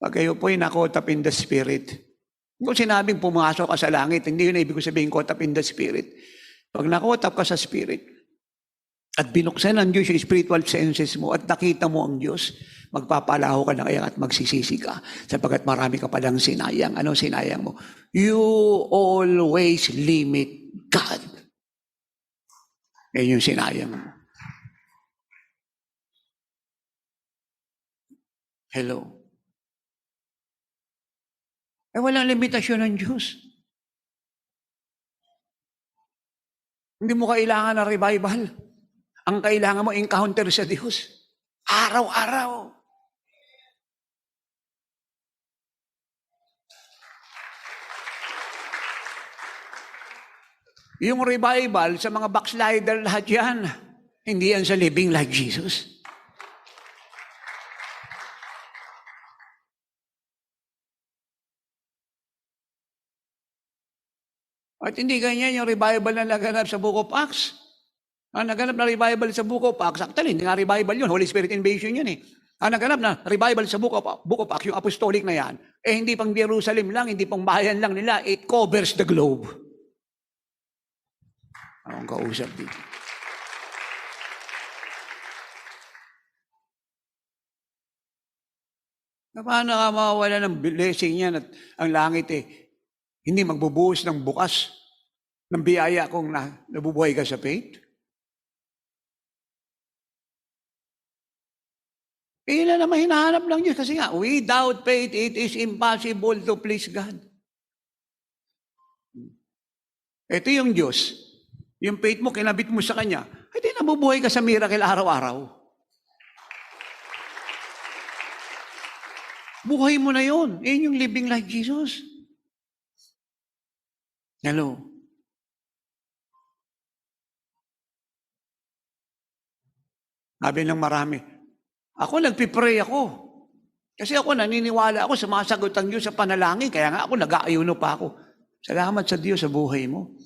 pag kayo po'y na-caught up in the Spirit, kung sinabing pumasok ka sa langit, hindi yun ibig ko sabihin caught up in the Spirit. Pag na-caught up ka sa Spirit, at binuksan ng Diyos yung spiritual senses mo at nakita mo ang Diyos, magpapalaho ka na kaya at magsisisi ka sapagkat marami ka palang sinayang. Anong sinayang mo? You always limit God. Yan yung sinayang mo. Hello? Walang limitasyon ng Diyos. Hindi mo kailangan ng revival. Ang kailangan mo, encounter sa Diyos. Araw-araw. Yung revival sa mga backslider lahat yan. Hindi yan sa living like Jesus. At hindi ganyan yung revival na naganap sa Book of Acts. Ang naganap na revival sa Book of Acts, actually, hindi nga revival yun, Holy Spirit invasion yun eh. Ang naganap na revival sa Book of Acts, yung apostolic na yan, hindi pang Jerusalem lang, hindi pang bayan lang nila, it covers the globe. Anong kausap dito? Paano ka mawawala ng blessing yan at ang langit hindi magbubuhos ng bukas ng biyaya kung nabubuhay ka sa faith? Yun na naman hinahanap lang Diyos kasi nga, without faith, it is impossible to please God. Ito yung Diyos. Yung faith mo, kinabit mo sa Kanya, hindi nabubuhay ka sa miracle araw-araw. Buhay mo na yun. Yun yung living like Jesus. Hello? Sabi ng marami, ako nagpipray ako. Kasi ako naniniwala ako, sumasagot ang Diyos sa panalangin, kaya nga ako nag-aayuno pa ako. Salamat sa Diyos sa buhay mo.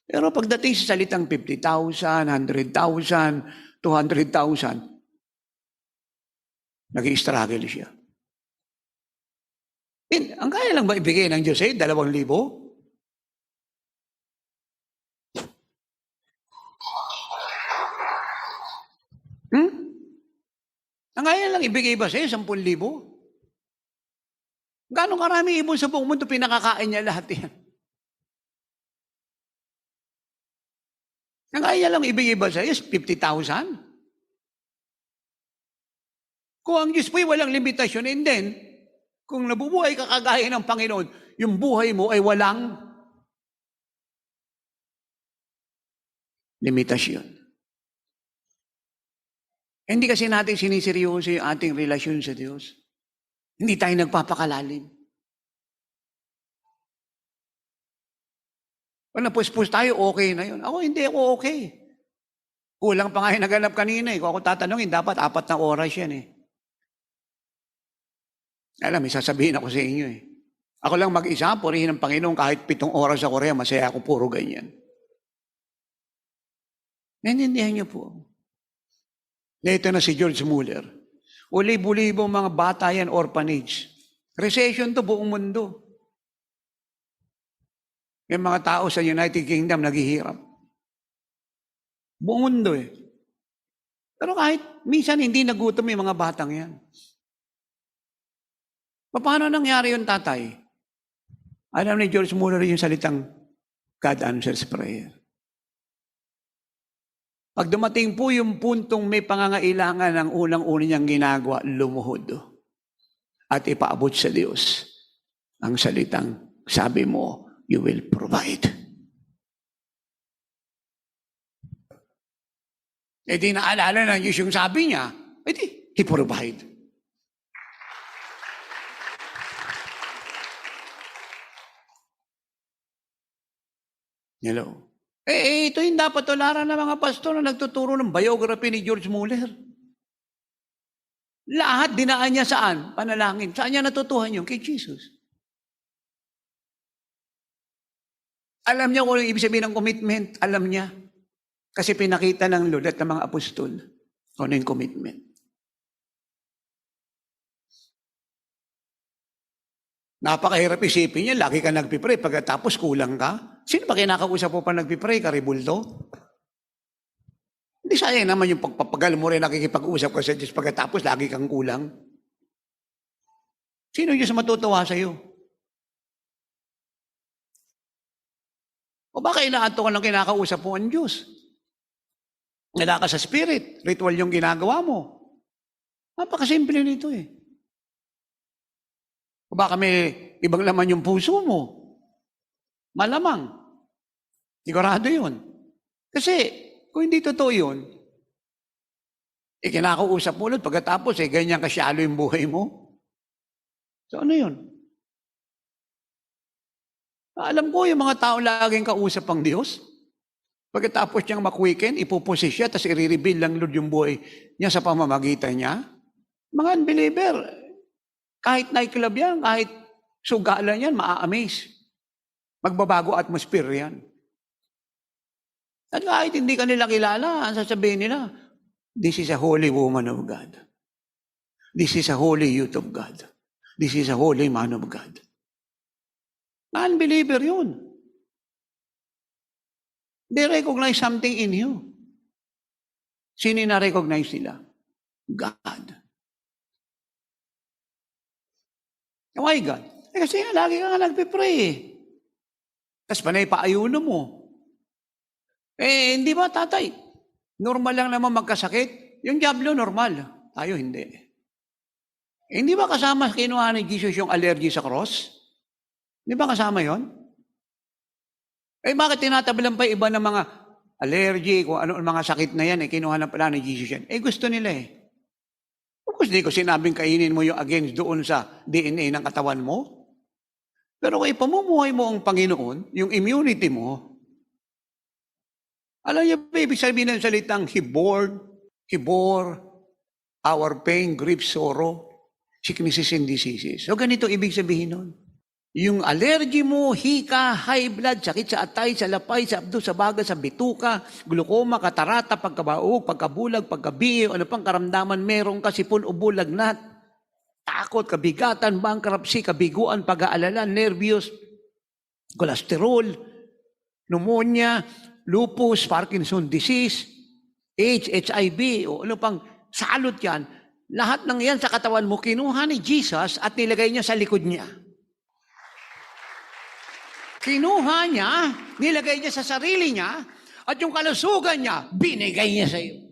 Pero pagdating sa salitang 50,000, 100,000, 200,000, nag-i-struggle siya. Ang kaya lang ba ibigay ng Diyos 2,000? Ang kaya lang ibigay ba sa'yo 10,000? Gano'ng karami ibon sa buong mundo, pinakakain niya lahat yan. Ang kaya lang ibig-iba sa'yo is 50,000. Kung ang Diyos po'y walang limitasyon, and then, kung nabubuhay ka kagaya ng Panginoon, yung buhay mo ay walang limitasyon. Hindi kasi natin siniseryoso yung ating relasyon sa Diyos. Hindi tayo nagpapakalalim. Kung napuspos tayo, okay na yun. Ako, hindi ako okay. Kulang pa nga yung naganap kanina. Kung ako tatanungin, dapat 4 na oras yan eh. Alam, may sasabihin ako sa inyo eh. Ako lang mag-isa, purihin ng Panginoon kahit 7 oras ako rin, masaya ako puro ganyan. Naintindihan niyo po. Ito na si George Muller. Libo-libo mga bata yan, orphanage. Recession to buong mundo. May mga tao sa United Kingdom naghihirap. Buong mundo eh. Pero kahit minsan hindi nagutom yung mga batang yan. Paano nangyari yung tatay? Alam ni George Muller yung salitang God answers prayer. Pag dumating po yung puntong may pangangailangan ng unang-una niyang ginagawa, lumuhod at ipaabot sa Diyos ang salitang, sabi mo, you will provide. E di naalala ng Diyos yung sabi niya, e di, He provide. Hello. Ito yung dapat tularan ng mga pastor na nagtuturo ng biography ni George Muller. Lahat dinaan niya saan? Panalangin. Saan niya natutuhan yun? Kay Jesus. Alam niya kung ano ibig sabihin ng commitment. Alam niya. Kasi pinakita ng Lord at ng mga apostol kung ano yung commitment. Napakahirap isipin niya, lagi ka nagpipray, pagkatapos kulang ka. Sino ba kinakausap mo pa nagpipray, karibulto? Hindi sayang naman yung pagpapagal mo rin, nakikipag-usap ka sa Diyos, pagkatapos lagi kang kulang. Sino Diyos matutuwa sa'yo? O baka inaato ka ng kinakausap mo ang Diyos? Nila ka sa spirit, ritual yung ginagawa mo. Napakasimple nito eh. O baka may ibang laman yung puso mo. Malamang. Sigurado yun. Kasi, kung hindi totoo yun, kinakausap mo ulit, pagkatapos ganyan kasyalo yung buhay mo. So ano yun? Alam ko yung mga tao laging kausap ang Diyos. Pagkatapos niyang makweekend, ipupusi siya, tapos i-reveal lang Lord yung buhay niya sa pamamagitan niya. Mga unbeliever, kahit nightclub yan, kahit sugalan yan, maa-amaze. Magbabago atmosphere yan. At kahit hindi ka nila kilala, ang sasabihin nila, this is a holy woman of God. This is a holy youth of God. This is a holy man of God. Non-believer yun. They recognize something in you. Sino na-recognize nila? God. Why God? Kasi lagi ka nga nagpipray eh. Tapos panay paayuno mo. Hindi ba tatay? Normal lang naman magkasakit. Yung diablo normal. Tayo hindi. Hindi ba kasama kinuha ni Jesus yung allergy sa cross? Hindi ba kasama yon? Bakit tinatabilan pa iba ng mga allergy, kung ano mga sakit na yan, kinuha na pala ni Jesus yan? Gusto nila eh. Of course, di ko sinabing kainin mo yung against doon sa DNA ng katawan mo. Pero kung ipamumuhay mo ang Panginoon, yung immunity mo, alam niyo ba, ibig sabihin ng salitang He bore our pain, grief, sorrow, sicknesses and diseases. So ganito ibig sabihin nun. Yung allergy mo, hika, high blood, sakit sa atay, sa lapay, sa abdo, sa baga, sa bituka, glukoma, katarata, pagkabaog, pagkabulag, pagkabiyo, ano pang karamdaman meron ka, sipon o bulagnat, takot, kabigatan, bankruptcy, kabiguan, pag-aalala, nervyos, cholesterol, pneumonia, lupus, Parkinson disease, AIDS, HIV, o ano pang salot yan, lahat ng yan sa katawan mo, kinuha ni Jesus at nilagay niya sa likod niya. Kinuha niya, nilagay niya sa sarili niya, At yung kalusugan niya, binigay niya sa iyo.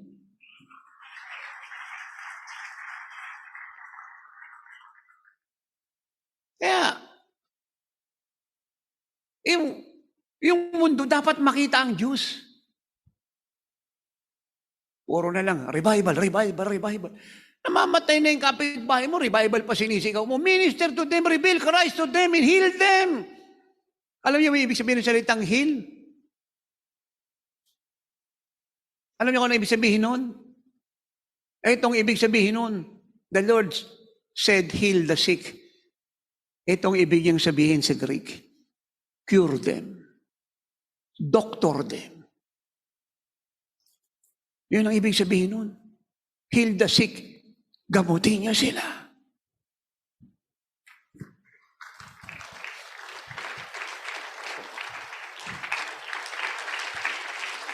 Kaya, yung mundo dapat makita ang Diyos. Puro na lang, revival, revival, revival. Namamatay na yung kapitbahay mo, revival pa sinisigaw mo. Minister to them, reveal Christ to them, and heal them. Alam niyo may ibig sabihin ng salitang heal? Alam niyo kung ano ibig sabihin nun? Itong ibig sabihin nun, the Lord said, heal the sick. Itong ibig niyang sabihin sa Greek, cure them. Doctor them. Yun ang ibig sabihin nun. Heal the sick. Gamutin niya sila.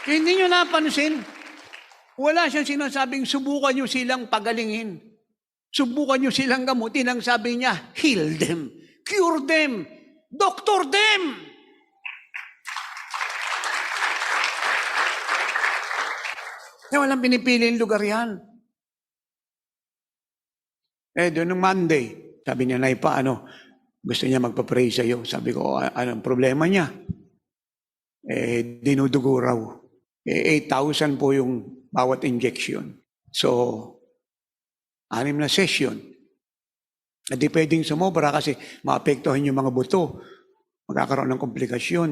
Hindi niyo napansin, wala siyang sinasabing subukan niyo silang pagalingin. Subukan niyo silang gamutin. Ang sabi niya, heal them, cure them, doctor them. Kaya walang pinipili yung lugar yan. Doon nung Monday, sabi niya, Nay pa, gusto niya magpa-pray sa iyo. Sabi ko, anong problema niya? Dinudugo raw. 8,000 po yung bawat injection. So, 6 na session. At di pwedeng sumobra kasi maapektuhan yung mga buto. Magkakaroon ng komplikasyon.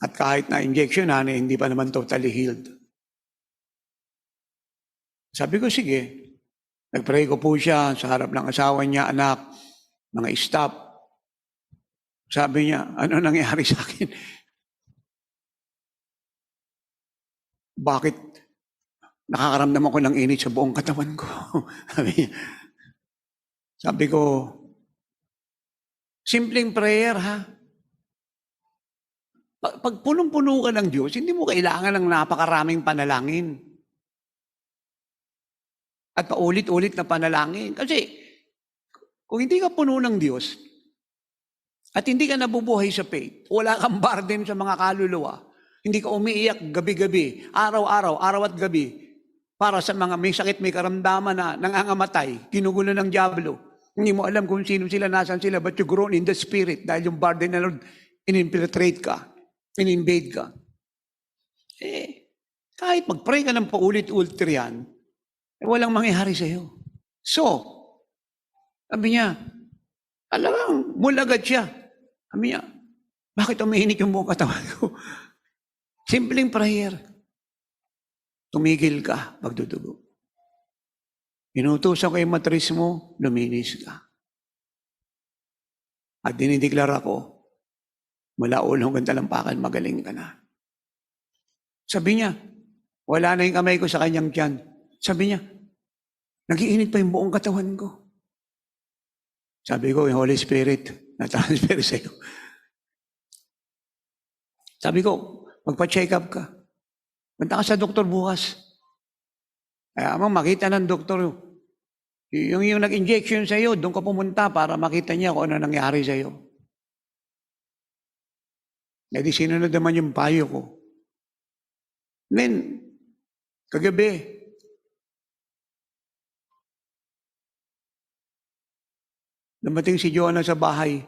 At kahit na injection, hindi pa naman totally healed. Sabi ko, sige. Nagpray ko po siya sa harap ng asawa niya, anak, mga staff. Sabi niya, ano nangyari sa akin? Bakit nakakaramdam ako ng init sa buong katawan ko? Sabi ko, simpleng prayer ha. Pag punong-puno ka ng Diyos, hindi mo kailangan ng napakaraming panalangin. At paulit-ulit na panalangin. Kasi, kung hindi ka puno ng Diyos, at hindi ka nabubuhay sa faith, wala kang burden sa mga kaluluwa, hindi ka umiiyak gabi-gabi, araw-araw, araw at gabi, para sa mga may sakit, may karamdaman na nangangamatay, ginugulo ng diablo. Hindi mo alam kung sino sila, nasan sila, but you grown in the spirit dahil yung burden na Lord, in-infiltrate ka, in-invade ka. Kahit mag-pray ka ng paulit-ulit yan, walang mangyayari sa iyo. So, sabi niya, alam, mulagat siya. Sabi niya, bakit umiinit yung buong katawan ko? Simpleng prayer. Tumigil ka, pagdudugo. Inutusan ko yung matris mo, luminis ka. At dinideklara ko, mula ulong kang talampakan, magaling ka na. Sabi niya, wala na yung kamay ko sa kanyang tiyan. Sabi niya, nag-iinit pa yung buong katawan ko. Sabi ko, yung Holy Spirit, na-transfer sa iyo. Sabi ko, magpa-check up ka. Punta ka sa doktor bukas. Kaya makita ng doktor, yung nag-injection sa iyo, doon ka pumunta para makita niya kung ano nangyari sa iyo. E di sinunod naman yung payo ko. Then, kagabi, dumating si Jonah sa bahay.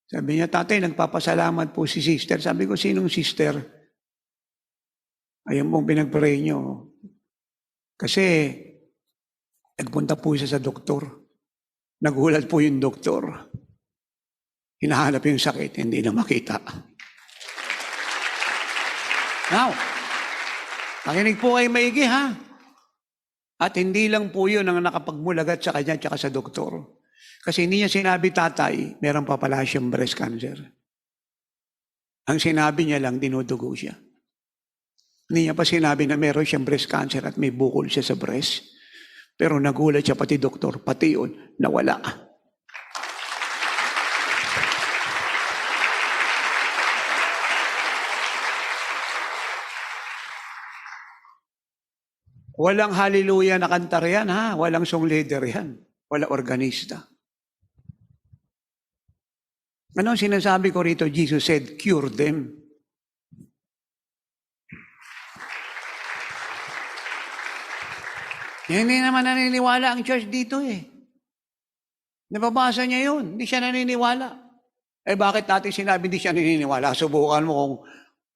Sabi niya, tatay, nagpapasalamat po si sister. Sabi ko, sinong sister? Ayun pong pinagpray niyo. Kasi, nagpunta po siya sa doktor. Nagulat po yung doktor. Hinahanap yung sakit, hindi na makita. Now, pakinig po kayo maigi ha. At hindi lang po yun ang nakapagmulagat sa kanya at sa doktor. Kasi hindi niya sinabi, tatay, meron pa pala siyang breast cancer. Ang sinabi niya lang, dinudugo siya. Hindi niya pa sinabi na meron siyang breast cancer at may bukol siya sa breast. Pero nagulat siya, pati doktor, pati yun, nawala. Walang hallelujah na kantar yan, ha? Walang song leader yan. Wala organista. Ano ang sinasabi ko rito? Jesus said, cure them. Hindi naman naniniwala ang church dito eh. Nababasa niya yun. Hindi siya naniniwala. Bakit natin sinabi hindi siya naniniwala? Subukan mo kung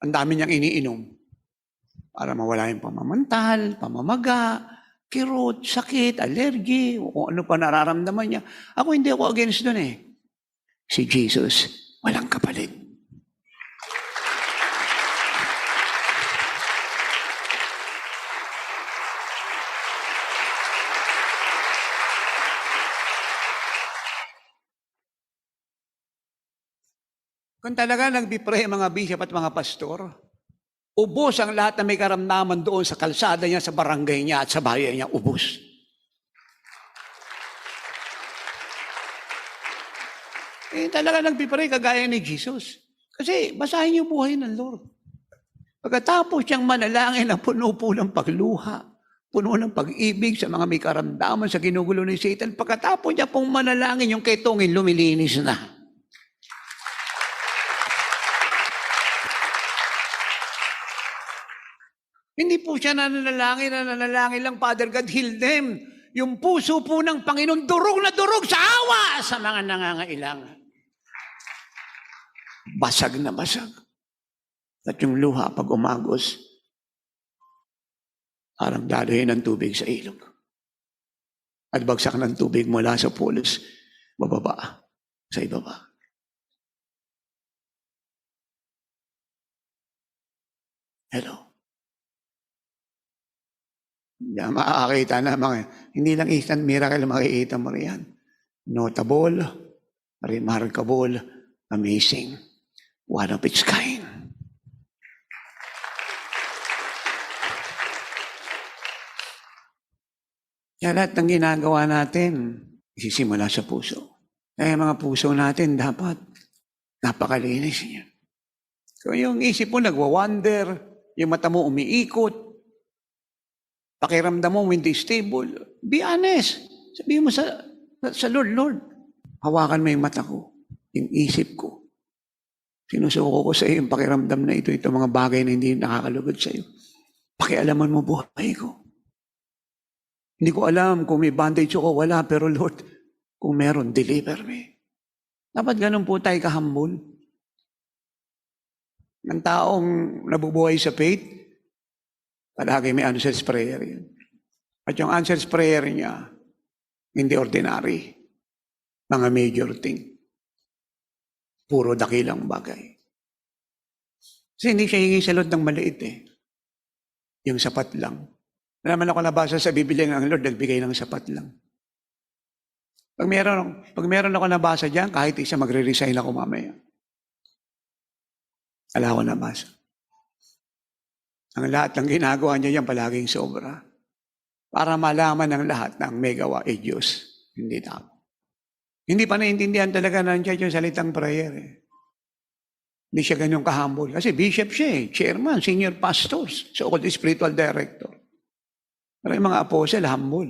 ang dami niyang iniinom para mawala yung pamamantal, pamamaga, kirot, sakit, allergy, o kung ano pa nararamdaman niya. Hindi ako against dun eh. Si Jesus, walang kapalit. Kung talaga nagpipray ang mga bishop at mga pastor, ubos ang lahat na may karamdaman doon sa kalsada niya, sa barangay niya at sa bayan niya, ubos. Talaga nagpipray kagaya ni Jesus. Kasi basahin niyo buhay ng Lord. Pagkatapos siyang manalangin na puno po ng pagluha, puno ng pag-ibig sa mga may karamdaman sa ginugulo ni Satan, pagkatapos niya pong manalangin, yung ketongin lumilinis na. Hindi po siya nananalangin lang, Father God, heal them. Yung puso po ng Panginoon, durog na durog sa awa sa mga nangangailangan. Basag na basag. At yung luha pag umagos, parang daloy ng tubig sa ilog. At bagsak ng tubig mula sa pulos, bababa sa ibaba. Hello. Makakakita na mga, hindi lang instant miracle makikita mo riyan. Notable, remarkable, amazing, one of its kind. Kaya lahat ng ginagawa natin, isisimula sa puso. Kaya mga puso natin dapat napakalinis niya. Kung yung isip mo nagwa-wonder, yung mata mo umiikot, pakiramdam mo hindi stable, be honest. Sabihin mo sa Lord, hawakan mo yung mata ko, yung isip ko. Sinusuko ko sa iyo yung pakiramdam na ito mga bagay na hindi nakakalugod sa iyo. Pakialaman mo buhay ko. Hindi ko alam kung may bandage ako, wala, pero Lord, kung meron, deliver me. Dapat ganun po tayo kahambol. Ng taong nabubuhay sa faith, palagi may answers prayer yan. At yung answers prayer niya, hindi ordinary. Mga major thing. Puro dakilang bagay. Kasi hindi siya hingi sa Lord ng maliit eh. Yung sapat lang. Naman ako nabasa sa Biblia ng Lord, nagbigay ng sapat lang. Pag meron ako nabasa dyan, kahit isa magre-resign ako mamaya. Wala ako nabasa. Ang lahat ng ginagawa niya yan palaging sobra. Para malaman ng lahat na ang may gawa ay Diyos, hindi tao. Hindi pa naiintindihan talaga ng church yung salitang prayer. Hindi siya ganyan kahambol. Kasi bishop siya chairman, senior pastors, so-called spiritual director. Pero yung mga apostle, humble.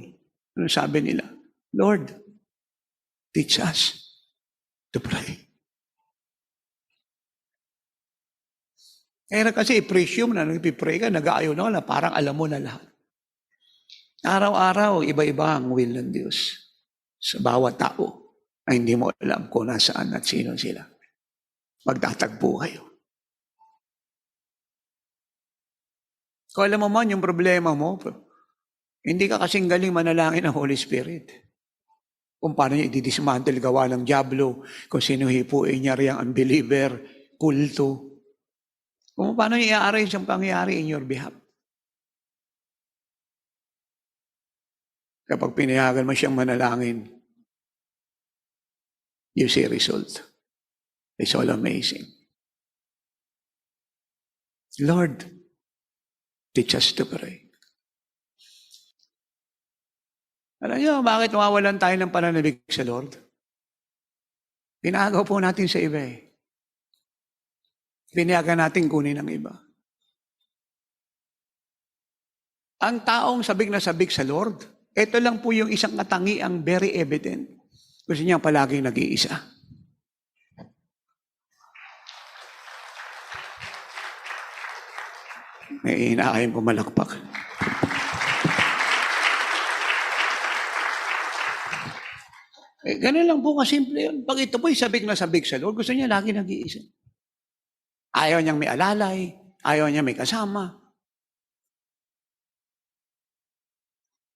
Ano sabi nila? Lord, teach us to pray. Kaya kasi i-presume na nagpipray ka, nag-aayon na parang alam mo na lahat. Araw-araw, iba-iba ang will ng Diyos sa bawat tao na hindi mo alam kung nasaan at sino sila. Magtatagpo kayo. Kung alam mo man yung problema mo, hindi ka kasing galing manalangin ng Holy Spirit. Kung paano niya i-dismantle gawa ng diablo, kung sino hipuin niya riyang unbeliever, kulto. Kung paano niya i-arrange ang pangyayari in your behalf. Kapag pinayagan mo siyang manalangin, you see result. It's all amazing. Lord, teach us to pray. Alam niyo, bakit mawawalan tayo ng pananabik sa Lord? Pinagaw po natin sa iba eh. Pinayagan natin kunin ng iba. Ang taong sabik na sabik sa Lord, ito lang po yung isang katangiang very evident. Gusto niya palaging nag-iisa. May inaayon pumalakpak. Ganun lang po kasimple yun. Pag ito po'y sabik na sabik sa Lord, gusto niya lagi nag-iisa. Ayaw niyang may alalay, ayaw niya may kasama.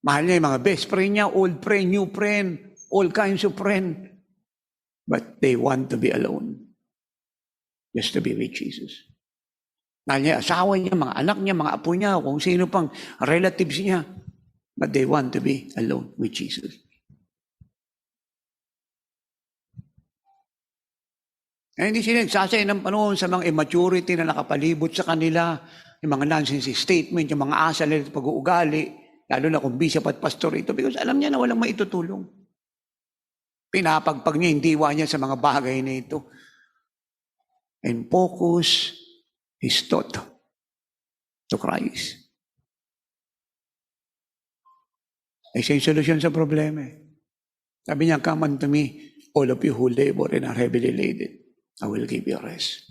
Mahal niya yung mga best friend niya, old friend, new friend, all kinds of friend. But they want to be alone. Just to be with Jesus. Mahal niya asawa niya, mga anak niya, mga apo niya, kung sino pang relatives niya. But they want to be alone with Jesus. Eh, hindi sila nagsasay ng panahon sa mga immaturity na nakapalibot sa kanila, yung mga nonsense statement, yung mga asal nila pag-uugali, lalo na kung bishop at pastor ito, because alam niya na walang maitutulong. Pinapagpag niya yung diwa niya sa mga bagay na ito. And focus his thought to Christ. Ay siya yung solusyon sa problema. Sabi niya, come unto me, all of you who labor and are heavily laden. I will give you rest.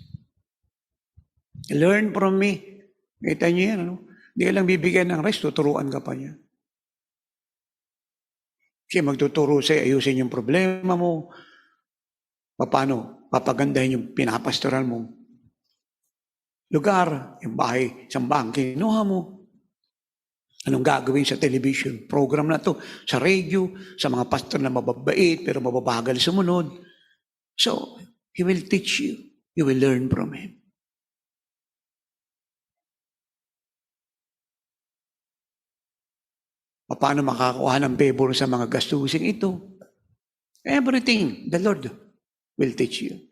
Learn from me. Kita niyo yan, ano? Hindi ka lang bibigyan ng rest, tuturuan ka pa niya. Siya magtuturo sa'yo, ayusin yung problema mo. Paano? Papagandahin yung pinapastoral mo. Lugar, yung bahay, sambang kinuha mo. Anong gagawin sa television program na to? Sa radio, sa mga pastor na mababait pero mababagal sumunod. So, He will teach you. You will learn from Him. Paano makakuha ng favor sa mga gastusin ito? Everything, the Lord will teach you.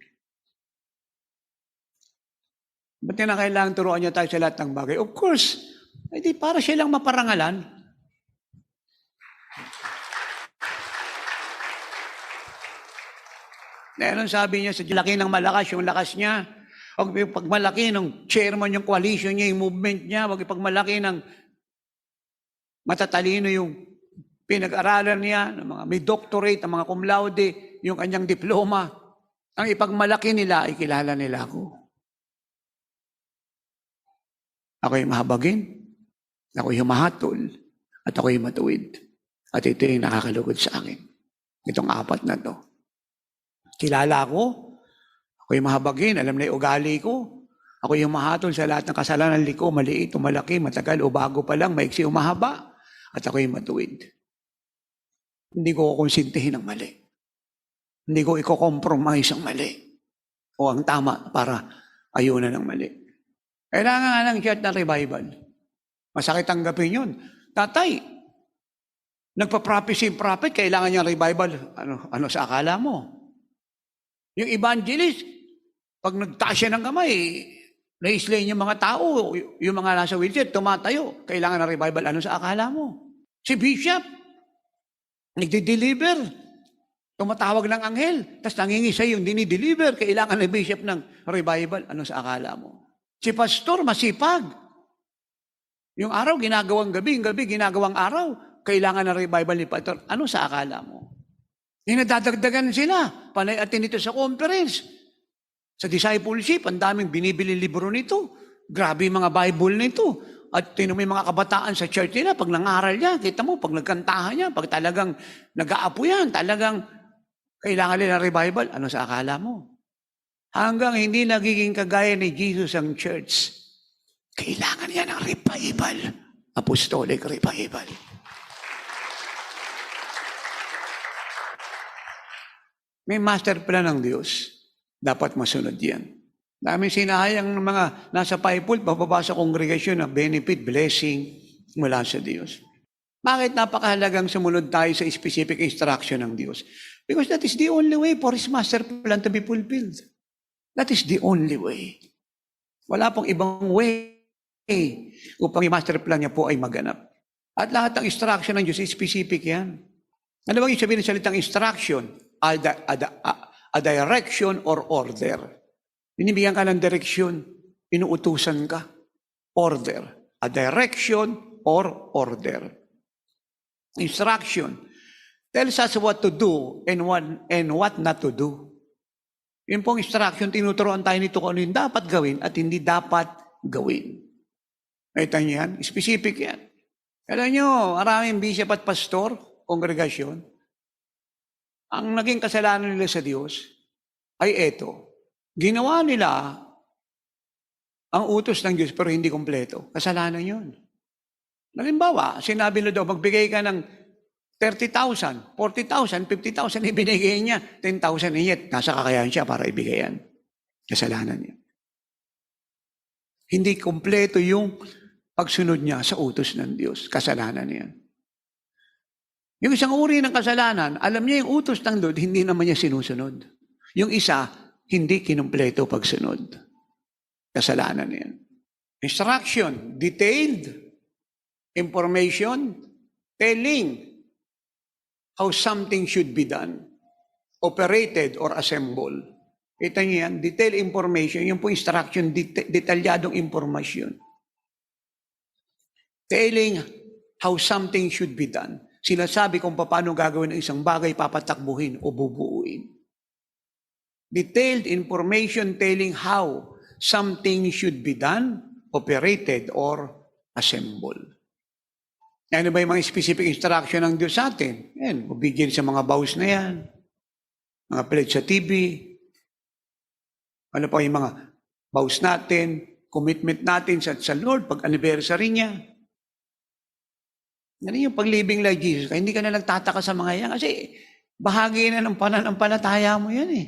Ba't na kailangan turuan niya tayo sa lahat ng bagay? Of course, hindi para siya lang maparangalan. Anong sabi niya sa laki ng malakas, yung lakas niya? Huwag ipagmalaki ng chairman yung coalition niya, yung movement niya. Huwag ipagmalaki ng matatalino yung pinag-aralan niya, ng mga may doctorate, ang mga cum laude, yung kanyang diploma. Ang ipagmalaki nila, ay kilala nila ako. Ako'y mahabagin, ako'y humahatol, at ako'y matuwid. At ito yung nakakalugod sa akin. Itong apat na to. Kilala ko, ako'y mahabagin, alam na yung ugali ko. Ako'y humahatol sa lahat ng kasalanan liko, maliit o malaki, matagal o bago pa lang, maiksi o mahaba. At ako'y matuwid. Hindi ko kukonsintihin ang mali. Hindi ko i-compromise ang mali. O ang tama para ayunan ng mali. Kailangan nga ng church na revival. Masakit tanggapin yun. Tatay, nagpa-prophecy yung prophet, kailangan niyang revival. Ano sa akala mo? Yung evangelist, pag nagtaas siya ng kamay, na-slay yung mga tao, yung mga nasa wheelchair, tumatayo. Kailangan ng revival. Ano sa akala mo? Si bishop, nagdi-deliver. Tumatawag ng anghel, tapos nangingisay yung dinideliver. Kailangan ng bishop ng revival. Ano sa akala mo? Si pastor, masipag. Yung araw, ginagawang gabi. Yung gabi, ginagawang araw. Kailangan ng revival ni pastor. Ano sa akala mo? Nadadagdagan sila. Panay atin ito sa conference. Sa discipleship, ang daming binibili libro nito. Grabe yung mga Bible nito. At tinan mo yung mga kabataan sa church nila, pag nangaral yan, kita mo, pag nagkantahan yan, pag talagang nag-aapo yan, talagang kailangan nila ng revival. Ano sa akala mo? Hanggang hindi nagiging kagaya ni Jesus ang church, kailangan yan ng revival. Apostolic revival. May master plan ng Diyos. Dapat masunod yan. Dami sinahayang ng mga nasa Bible, bababa sa kongregasyon na benefit, blessing mula sa Diyos. Bakit napakahalagang sumunod tayo sa specific instruction ng Diyos? Because that is the only way for His master plan to be fulfilled. That is the only way. Wala pong ibang way upang yung master plan niya po ay maganap. At lahat ng instruction ng Diyos is specific yan. Ano bang yung sabihin ng salitang instruction? A direction or order. Binibigyan ka ng direksyon, inuutusan ka. Order. A direction or order. Instruction tells us what to do and what not to do. Yun pong instruction, tinuturoan tayo nito kung ano yung dapat gawin at hindi dapat gawin. Nakita niyo yan? Specific yan. Alam niyo, maraming bishop at pastor, kongregasyon, Ang naging kasalanan nila sa Diyos ay eto. Ginawa nila ang utos ng Diyos pero hindi kompleto. Kasalanan yun. Halimbawa, sinabi na daw, magbigay ka ng 30,000, 40,000, 50,000, ibinigay niya. 10,000 niya, nasa kakayahan siya para ibigay yan. Kasalanan niya. Hindi kompleto yung pagsunod niya sa utos ng Diyos. Kasalanan niya. Yung isang uri ng kasalanan, alam niya yung utos ng Lord, hindi naman niya sinusunod. Yung isa, hindi kinumpleto pagsunod. Kasalanan niya. Instruction, detailed information, telling how something should be done, operated or assembled. Kita niyo yan, detailed information, yung po instruction, detalyadong informasyon. Telling how something should be done. Sinasabi kung paano gagawin ng isang bagay, papatakbuhin o bubuuin. Detailed information telling how something should be done, operated, or assembled. Ano ba yung mga specific instruction ng Diyos sa atin? Yan, obedient sa mga vows na yan. Mga pledge sa TV. Ano pa yung mga vows natin, commitment natin sa Lord, pag-anniversary niya. Yan yung pag-living like Jesus. Kaya hindi ka na nagtataka sa mga yan. Kasi bahagi na ng pananampalataya mo yan eh.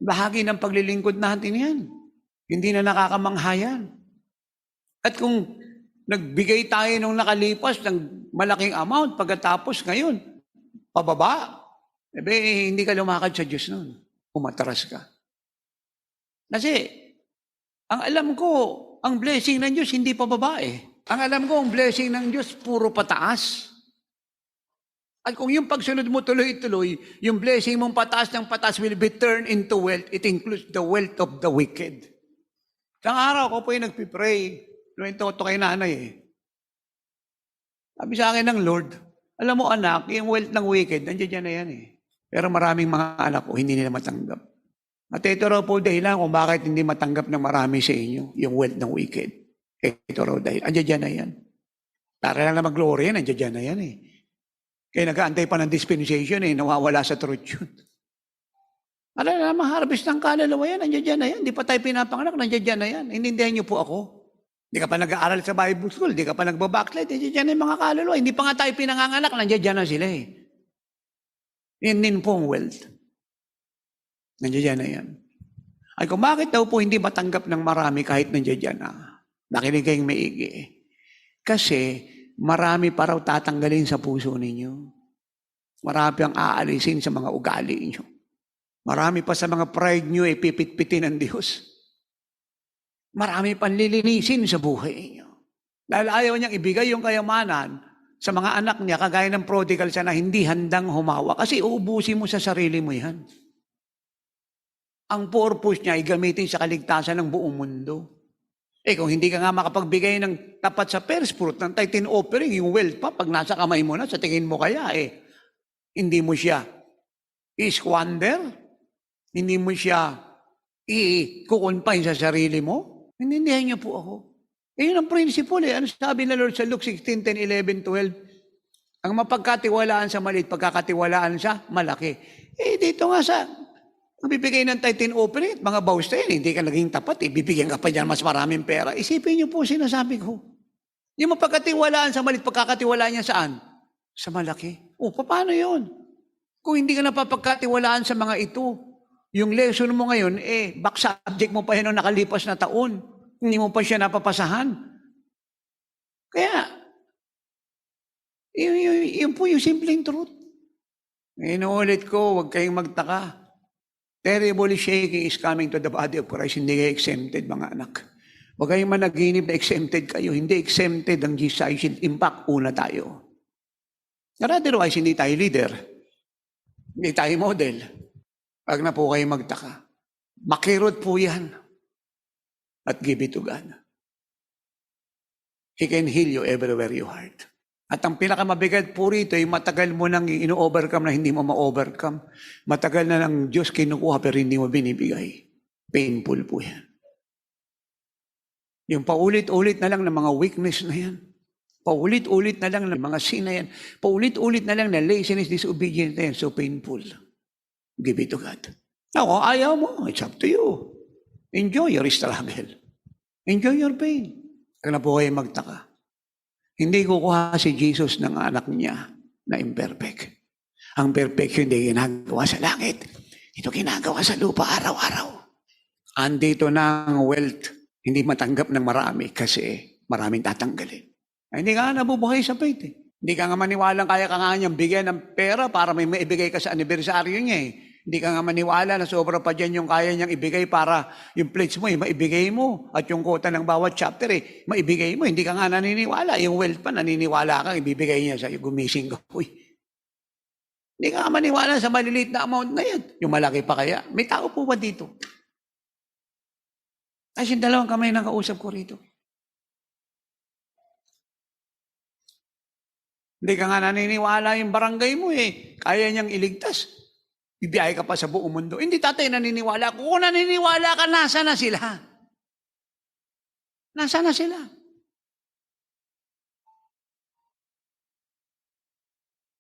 Bahagi ng paglilingkod natin yan. Hindi na nakakamangha yan. At kung nagbigay tayo nung nakalipas ng malaking amount, pagkatapos ngayon, pababa, hindi ka lumakad sa Diyos nun. Umatras ka. Kasi, ang alam ko, ang blessing ng Diyos hindi pababa eh. Ang alam ko, ang blessing ng Diyos puro pataas. At kung yung pagsunod mo tuloy-tuloy, yung blessing mong pataas ng pataas will be turned into wealth. It includes the wealth of the wicked. Isang araw ko po yung nagpipray. Ito kay nanay eh. Sabi sa akin ng Lord, alam mo anak, yung wealth ng wicked, nandiyan na yan eh. Pero maraming mga anak ko, hindi nila matanggap. At ito raw po dahilan kung bakit hindi matanggap ng marami sa inyo, yung wealth ng wicked. Ito raw dahil, andiyan na yan. Para lang na mag-glory yan, andiyan na yan eh. Kaya nag-aantay pa ng dispensation eh, nawawala sa truth yun. Para na ma-harvest ng kaluluwa yan, andiyan na yan. Di pa tayo pinapanganak, nandiyan na yan. Inindihan niyo po ako. Di ka pa nag-aaral sa Bible School, di ka pa nagbabacklight, nandiyan na yung mga kaluluwa. Hindi pa nga tayo pinanganganak, nandiyan na sila eh. Yan din po ang wealth. Nandiyan na yan. Ay kung bakit daw po hindi matanggap ng marami kahit nandiyan na? Nakinig kayong maigi. Kasi marami pa raw tatanggalin sa puso ninyo. Marami ang aalisin sa mga ugali niyo. Marami pa sa mga pride niyo pipit-pitin ng Diyos. Marami pang lilinisin sa buhay niyo. Dahil ayaw niyang ibigay yung kayamanan sa mga anak niya, kagaya ng prodigal siya na hindi handang humawa. Kasi uubusin mo sa sarili mo yan. Ang purpose niya ay gamitin sa kaligtasan ng buong mundo. Kung hindi ka nga makapagbigay ng tapat sa first fruit, ng tithe offering, yung wealth pa, pag nasa kamay mo na, sa tingin mo kaya, hindi mo siya i-squander, hindi mo siya i-kukonfine sa sarili mo. Hinindihan niyo po ako. Yun ang principle eh. Ano sabi na Lord sa Luke 16, 10, 11, 12? Ang mapagkatiwalaan sa maliit, pagkakatiwalaan sa malaki. Dito nga sa bibigay ng tithe offering, mga vows na yan, hindi ka naging tapat, bibigyan ka pa dyan mas maraming pera. Isipin niyo po sinasabi ko. Yung mapagkatiwalaan sa maliit, pagkakatiwalaan niya saan? Sa malaki. Paano yun? Kung hindi ka napapagkatiwalaan sa mga ito, yung lesson mo ngayon, back subject mo pa yun ng nakalipas na taon. Hindi mo pa siya napapasahan. Kaya, yun po yung simpleng truth. Inuulit ko, huwag kayong magtaka. Terribly shaking is coming to the body of Christ. Hindi kayo exempted, mga anak. Huwag kayong managinip na exempted kayo. Hindi exempted ang Jesus. In fact, una tayo. Otherwise, hindi tayo leader. Hindi tayo model. Huwag na po kayo magtaka. Makirot po yan. At give it to God. He can heal you everywhere you heart. At ang pinakamabigat po rito ay matagal mo nang ino-overcome na hindi mo ma-overcome. Matagal na ng Diyos kinukuha pero hindi mo binibigay. Painful po yan. Yung paulit-ulit na lang ng mga weakness na yan. Paulit-ulit na lang ng mga sin na yan. Paulit-ulit na lang na laziness, disobedience na yan. So painful. give it to God. Ako, ayaw mo, it's up to you. Enjoy your struggle. Enjoy your pain. Kaya na po kayo magtaka. Hindi kukuha si Jesus ng anak niya na imperfect. Ang perfection hindi ginagawa sa langit. Ito ginagawa sa lupa araw-araw. Andito na ang wealth, hindi matanggap ng marami kasi maraming tatanggalin. Ay, hindi ka nga nabubuhay sa faith eh. Hindi ka nga maniwalang kaya ka nga niyang bigyan ng pera para may maibigay ka sa anibersaryo niya eh. Hindi ka nga maniwala na sobra pa dyan yung kaya niyang ibigay para yung plates mo maibigay mo. At yung quota ng bawat chapter maibigay mo. Hindi ka nga naniniwala. Yung wealth pa, naniniwala ka, ibibigay niya sa'yo. Gumising ka. Uy. Hindi ka nga maniwala sa maliliit na amount na yan. Yung malaki pa kaya. May tao po ba dito? Kasi yung dalawang kamay ng kausap ko rito. Hindi ka nga naniniwala yung barangay mo Kaya niyang iligtas. Bibiyay ka pa sa buong mundo. Hindi tatay naniniwala. Kung naniniwala ka, nasa na sila? Nasa na sila?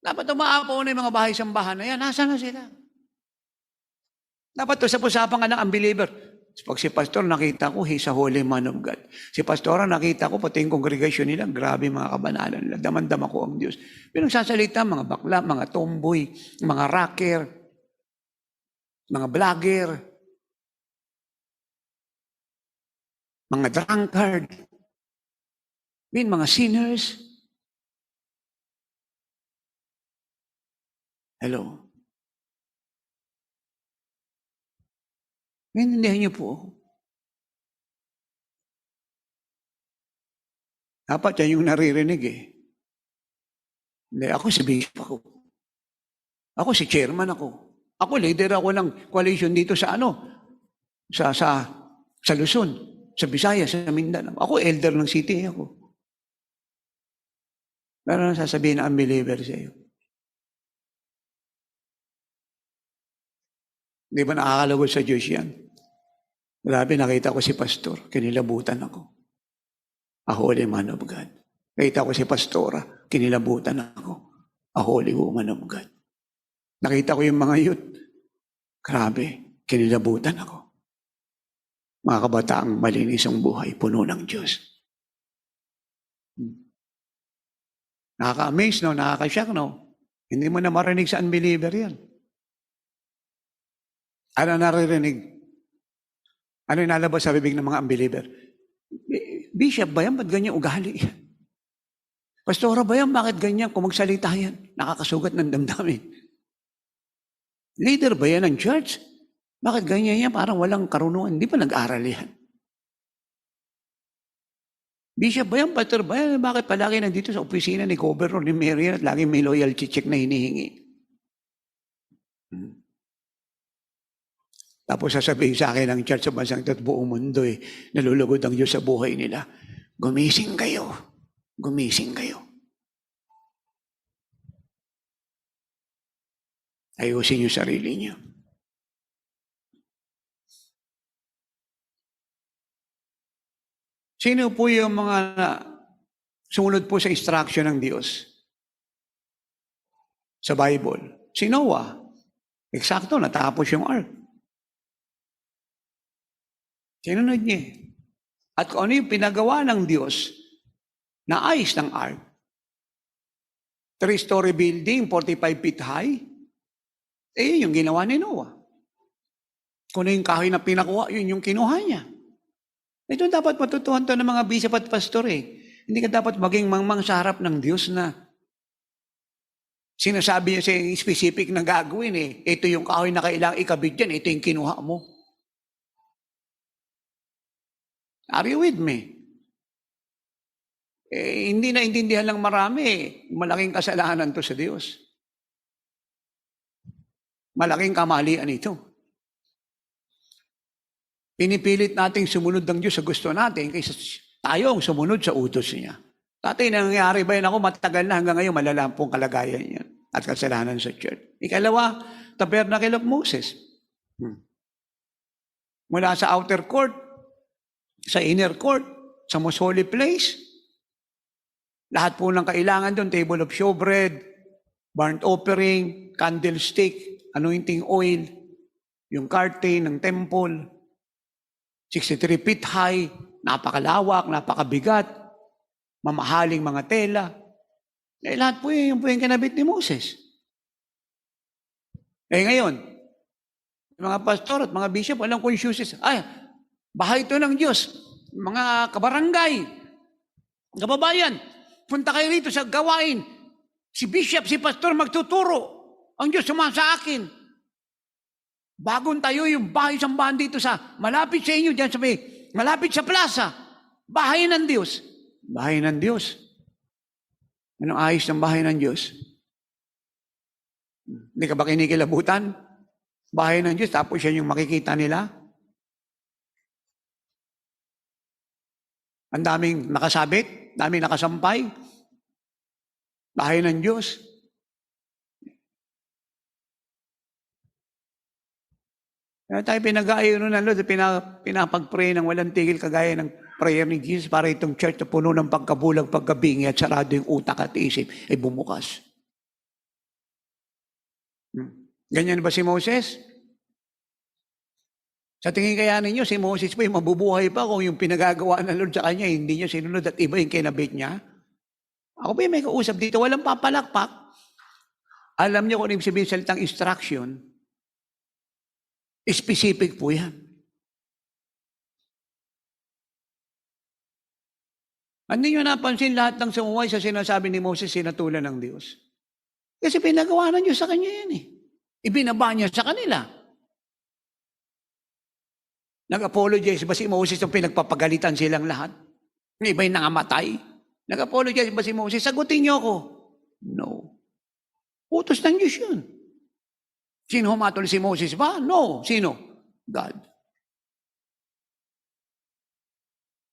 Dapat umaapaw na yung mga bahay-sambahan na yan. Nasa na sila? Dapat usap-usapan nga ng unbeliever. Pag si pastor nakita ko, he's a holy man of God. Si pastora nakita ko, pati yung congregation nila, grabe mga kabanalan nila. Daman-dama ko ang Diyos. Pinagsasalita, mga bakla, mga tomboy, mga rocker, mga vlogger, mga drunkard, mga sinners. Hello? Maintindihan niyo po. Dapat yan yung naririnig Hindi, ako si bishop ako. Ako si chairman ako. Ako, leader ako ng coalition dito sa sa Luzon, sa Visayas, sa Mindanao. Ako, elder ng city ako. Pero ano sasabihin na unbeliever sa iyo? Di ba nakakalagod sa Diyos yan? Grabe, nakita ko si pastor, kinilabutan ako. A holy man of God. Nakita ko si pastora, kinilabutan ako. A holy woman of God. Nakita ko yung mga youth. Grabe, kinilabutan ako. Mga kabataang malinis ang buhay, puno ng Diyos. Nakaka-amaze, no? Nakaka-shock, no? Hindi mo na marinig sa unbeliever yan. Ano naririnig? Ano inalabas sa bibig ng mga unbeliever? Bishop ba yan? Ba't ganyan ugali? Pastora ba yan? Bakit ganyan? Kung magsalita yan, nakakasugat ng damdamin. Leader ba yan ng church? Bakit ganyan yan? Parang walang karunungan. Hindi pa nag-aral yan. Bishop ba yan? Pastor ba yan? Bakit palagi nandito sa opisina ni Governor ni Marian at lagi may loyalty check na hinihingi? Tapos sasabihin sa akin ng church sa bansang ito at buong mundo nalulugod ang Diyos sa buhay nila. Gumising kayo. Gumising kayo. Ayusin yung sarili niyo. Sino po yung mga sumunod po sa instruction ng Diyos? Sa Bible. Si Noah. Eksakto, natapos yung ark. Sinunod niya. At kung ano yung pinagawa ng Diyos na ayos ng ark. 3-story building, 45 feet high. Yung ginawa ni Noah. Kung ano yung kahoy na pinakuha, yun yung kinuha niya. Ito dapat matutuhan to ng mga bishop at pastor Hindi ka dapat maging mangmang sa harap ng Diyos na sinasabi niya sa specific na gagawin Ito yung kahoy na kailangang ikabit dyan, ito yung kinuha mo. Are you with me? Hindi na intindihan lang marami. Malaking kasalanan to sa Diyos. Malaking kamalian ito. Pinipilit nating sumunod ng Diyos sa gusto natin kaysa tayong sumunod sa utos niya. Tatay, nangyayari ba yan ako? Matagal na hanggang ngayon malalampong kalagayan yan at kasalanan sa church. Ikalawa, tabernacle of Moses. Mula sa outer court, sa inner court, sa most holy place, lahat po ng kailangan doon, table of showbread, burnt offering, candlestick, anointing oil, yung curtain ng temple, 63 feet high, napakalawak, napakabigat, mamahaling mga tela. Lahat po yung kinabit ni Moses. Ngayon, mga pastor at mga bishop, walang conscious. Bahay ito ng Diyos. Mga kabarangay, kababayan, punta kayo rito sa gawain. Si bishop, si pastor magtuturo. Ang Diyos sumasa akin. Bagong tayo yung bahay sambahan dito sa malapit sa inyo, dyan sa malapit sa plaza. Bahay ng Diyos. Bahay ng Diyos. Anong ayos ng bahay ng Diyos? Hindi ka ba kinikilabutan? Bahay ng Diyos, tapos yan yung makikita nila? Ang daming nakasabit, daming nakasampay. Bahay ng Diyos. Kaya tayo pinag-aayon ng Lord, pinapag-pray ng walang tigil kagaya ng prayer ni Jesus para itong church na puno ng pagkabulag, pagkabingi at sarado yung utak at isip ay bumukas. Ganyan ba si Moses? Sa tingin kaya ninyo, si Moses pa yung mabubuhay pa kung yung pinagagawa ng Lord sa kanya, hindi niya sinunod at iba yung kinabit niya? Ako ba yung may kausap dito? Walang papalakpak. Alam niyo kung ano yung sabihin salitang instruction? Specific po yan. Hindi niyo napansin lahat ng sumuway sa sinasabi ni Moses, sinatulan ng Diyos. Kasi pinagawa ng Diyos sa kanya yan eh. Ibinaba niya sa kanila. Nag-apologize ba si Moses nung pinagpapagalitan silang lahat? Iba yung nangamatay. Nag-apologize ba si Moses? Sagutin niyo ako. No. Utos ng Diyos yun. Sino humatol si Moses ba? No. Sino? God.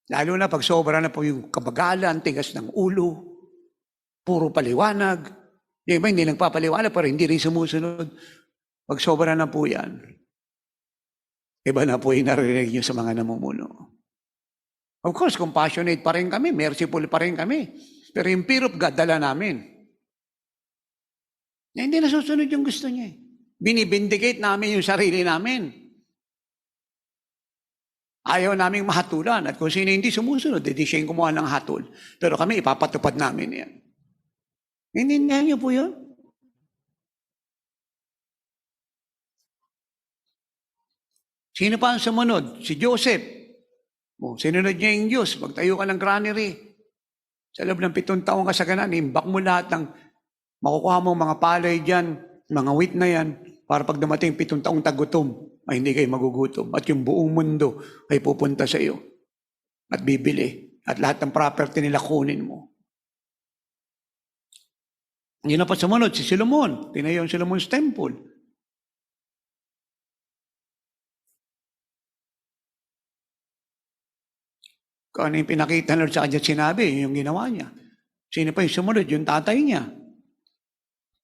Lalo na pag sobra na po yung kabagalan, tigas ng ulo, puro paliwanag. Yung iba hindi nagpapaliwanag pero hindi rin sumusunod. Pag sobra na po yan, iba na po yung narinig nyo sa mga namumuno. Of course, compassionate pa rin kami, merciful pa rin kami. Pero yung fear of God, dala namin. Na hindi nasusunod yung gusto niya. Binibindicate namin yung sarili namin. Ayaw naming mahatulan. At kung sino hindi sumusunod, hindi siya yung kumuha ng hatol. Pero kami, ipapatupad namin yan. Hindi niyo po yun? Sino pa ang sumunod? Si Joseph. Sinunod niya yung Diyos. Magtayo ka ng granary. Sa loob ng 7 taong kasaganan, imbak mo lahat ng makukuha mo mga palay dyan, mga wheat na yan, para pag dumating 7 taong tagutom, ay hindi kayo magugutom. At yung buong mundo ay pupunta sa iyo. At bibili. At lahat ng property nila kunin mo. Yun na pa sumunod, si Solomon. Tinayo ang Solomon's Temple. Kung ano yung pinakita na sa kanya sinabi, yung ginawa niya. Sino pa yung sumunod? Yung tatay niya.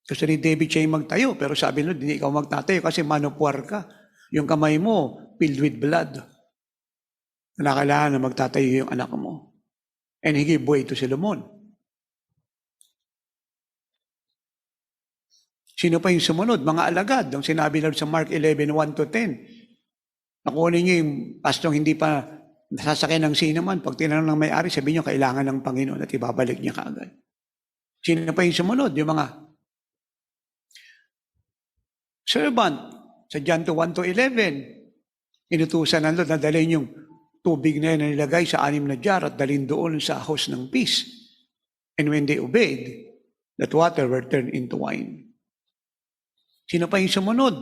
Gusto ni David siya yung magtayo, pero sabi nila, hindi ikaw magtatayo kasi manupuar ka. Yung kamay mo, filled with blood. Kailangan na magtatayo yung anak mo. And he gave way to Solomon. Sino pa yung sumunod? Mga alagad. Ang sinabi lang sa Mark 11:1-10. Nakunin niyo yung pastong hindi pa nasasakyan ng sino man. Pag tinanong ng may-ari, sabi niyo, kailangan ng Panginoon at ibabalik niya kaagad. Sino pa yung sumunod? Yung mga servant. Sa John 1-11, inutusan ng Lord na dalhin yung tubig na yan na nilagay sa 6 na jar at dalhin doon sa house ng peace. And when they obeyed, that water were turned into wine. Sino pa yung sumunod?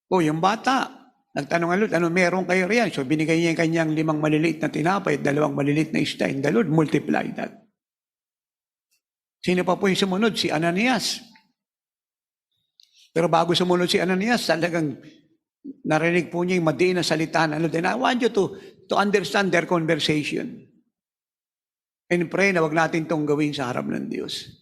Yung bata. Nagtanong ang Lord, ano meron kayo riyan? So binigay niya yung kanyang 5 maliliit na tinapay at 2 maliliit na isda. And the Lord multiplied that. Sino pa po yung sumunod? Si Ananias. Pero bago sumunod si Ananias, talagang narinig po niya yung madiin na salita ng Lord. And I want you to understand their conversation. And pray na wag natin itong gawin sa harap ng Diyos.